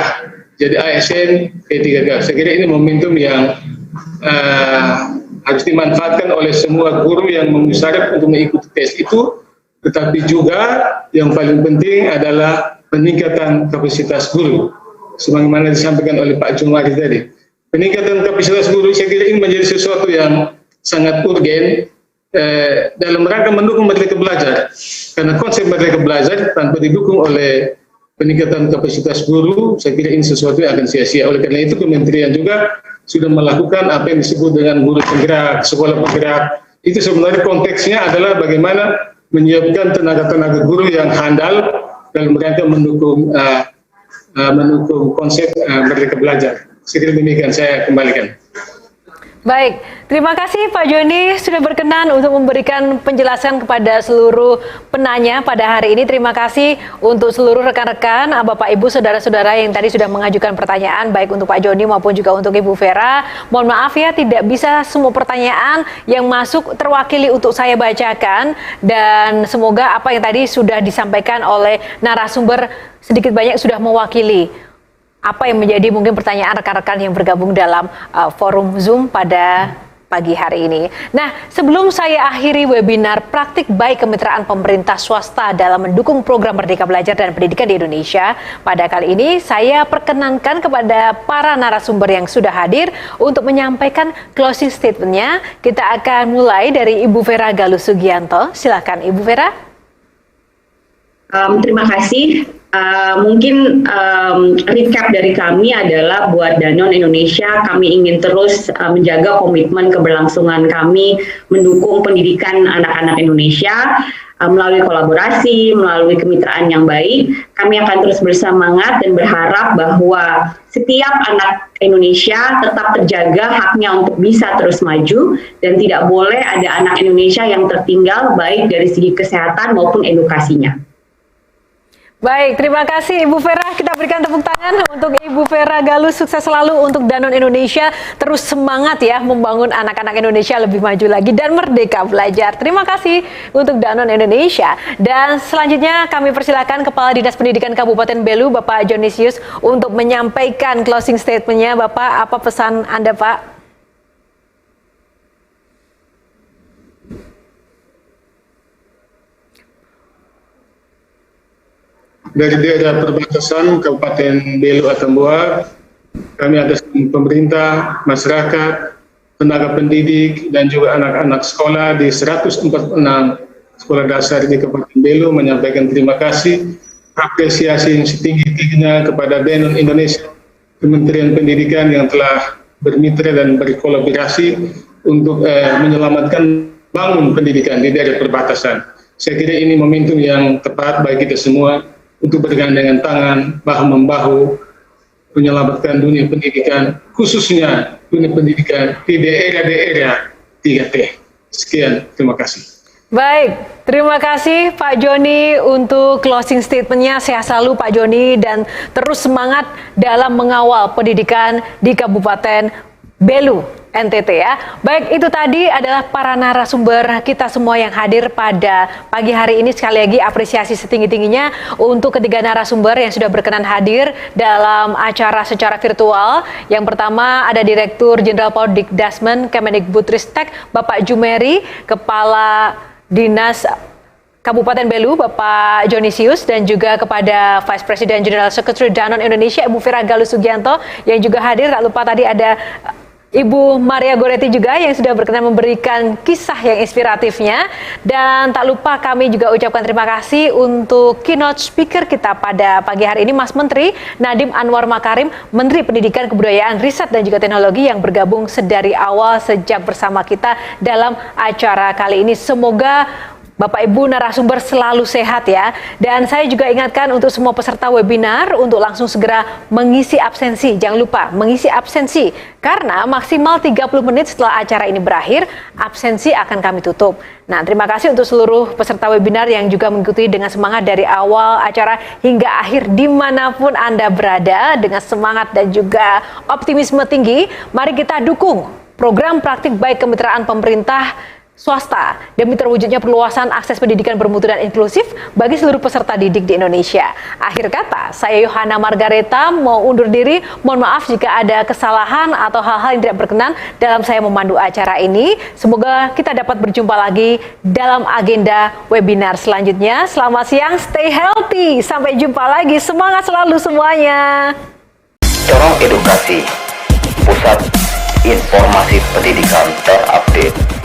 E: Jadi ASN P3K. Saya kira ini momentum yang harus dimanfaatkan oleh semua guru yang memenuhi syarat untuk mengikuti tes itu, tetapi juga yang paling penting adalah peningkatan kapasitas guru. Sebagaimana disampaikan oleh Pak Jumari tadi. Peningkatan kapasitas guru saya kira ini menjadi sesuatu yang sangat urgen dalam rangka mendukung Merdeka Belajar, karena konsep Merdeka Belajar tanpa didukung oleh peningkatan kapasitas guru, saya kira ini sesuatu yang akan sia-sia. Oleh karena itu Kementerian juga sudah melakukan apa yang disebut dengan guru penggerak, sekolah penggerak. Itu sebenarnya konteksnya adalah bagaimana menyiapkan tenaga-tenaga guru yang handal dalam rangka mendukung konsep Merdeka Belajar. Saya kira demikian, saya kembalikan.
A: Baik, terima kasih Pak Joni sudah berkenan untuk memberikan penjelasan kepada seluruh penanya pada hari ini. Terima kasih untuk seluruh rekan-rekan, Bapak Ibu, saudara-saudara yang tadi sudah mengajukan pertanyaan, baik untuk Pak Joni maupun juga untuk Ibu Vera. Mohon maaf ya, tidak bisa semua pertanyaan yang masuk terwakili untuk saya bacakan, dan semoga apa yang tadi sudah disampaikan oleh narasumber sedikit banyak sudah mewakili apa yang menjadi mungkin pertanyaan rekan-rekan yang bergabung dalam forum Zoom pada pagi hari ini. Nah, sebelum saya akhiri webinar praktik baik kemitraan pemerintah swasta dalam mendukung program Merdeka Belajar dan Pendidikan di Indonesia, pada kali ini saya perkenankan kepada para narasumber yang sudah hadir untuk menyampaikan closing statement-nya. Kita akan mulai dari Ibu Vera Galus Sugianto. Silakan Ibu Vera.
D: Terima kasih. Mungkin recap dari kami adalah buat Danone Indonesia, kami ingin terus menjaga komitmen keberlangsungan kami mendukung pendidikan anak-anak Indonesia melalui kolaborasi, melalui kemitraan yang baik. Kami akan terus bersemangat dan berharap bahwa setiap anak Indonesia tetap terjaga haknya untuk bisa terus maju dan tidak boleh ada anak Indonesia yang tertinggal baik dari segi kesehatan maupun edukasinya.
A: Baik, terima kasih Ibu Vera. Kita berikan tepuk tangan untuk Ibu Vera Galus. Sukses selalu untuk Danone Indonesia. Terus semangat ya membangun anak-anak Indonesia lebih maju lagi dan merdeka belajar. Terima kasih untuk Danone Indonesia. Dan selanjutnya kami persilakan Kepala Dinas Pendidikan Kabupaten Belu, Bapak Jonisius, untuk menyampaikan closing statement-nya. Bapak, apa pesan Anda, Pak?
E: Dari daerah perbatasan Kabupaten Belu Atambua, kami atas pemerintah, masyarakat, tenaga pendidik, dan juga anak-anak sekolah di 146 sekolah dasar di Kabupaten Belu menyampaikan terima kasih, apresiasi yang setinggi-tingginya kepada Danone Indonesia, Kementerian Pendidikan yang telah bermitra dan berkolaborasi untuk menyelamatkan bangun pendidikan di daerah perbatasan. Saya kira ini momentum yang tepat bagi kita semua untuk bergandengan tangan, bahu-membahu, menyelamatkan dunia pendidikan, khususnya dunia pendidikan di daerah-daerah 3T. Sekian, terima kasih.
A: Baik, terima kasih Pak Joni untuk closing statement-nya. Sehat selalu Pak Joni dan terus semangat dalam mengawal pendidikan di Kabupaten Belu, NTT ya. Baik, itu tadi adalah para narasumber kita semua yang hadir pada pagi hari ini. Sekali lagi apresiasi setinggi-tingginya untuk ketiga narasumber yang sudah berkenan hadir dalam acara secara virtual. Yang pertama ada Direktur Jenderal Paudikdasmen Kemendikbudristek Bapak Jumeri, Kepala Dinas Kabupaten Belu Bapak Jonisius, dan juga kepada Vice President General Secretary Danone Indonesia Ibu Vera Galus Sugianto yang juga hadir. Tak lupa tadi ada Ibu Maria Goretti juga yang sudah berkenan memberikan kisah yang inspiratifnya. Dan tak lupa kami juga ucapkan terima kasih untuk keynote speaker kita pada pagi hari ini, Mas Menteri Nadiem Anwar Makarim, Menteri Pendidikan, Kebudayaan, Riset dan juga Teknologi yang bergabung sedari awal sejak bersama kita dalam acara kali ini. Semoga Bapak Ibu narasumber selalu sehat ya. Dan saya juga ingatkan untuk semua peserta webinar untuk langsung segera mengisi absensi. Jangan lupa mengisi absensi karena maksimal 30 menit setelah acara ini berakhir, absensi akan kami tutup. Nah, terima kasih untuk seluruh peserta webinar yang juga mengikuti dengan semangat dari awal acara hingga akhir dimanapun Anda berada dengan semangat dan juga optimisme tinggi. Mari kita dukung program praktik baik kemitraan pemerintah swasta demi terwujudnya perluasan akses pendidikan bermutu dan inklusif bagi seluruh peserta didik di Indonesia. Akhir kata, saya Yohana Margareta mau undur diri. Mohon maaf jika ada kesalahan atau hal-hal yang tidak berkenan dalam saya memandu acara ini. Semoga kita dapat berjumpa lagi dalam agenda webinar selanjutnya. Selamat siang, stay healthy. Sampai jumpa lagi. Semangat selalu semuanya.
K: Corong Edukasi, Pusat Informasi Pendidikan terupdate.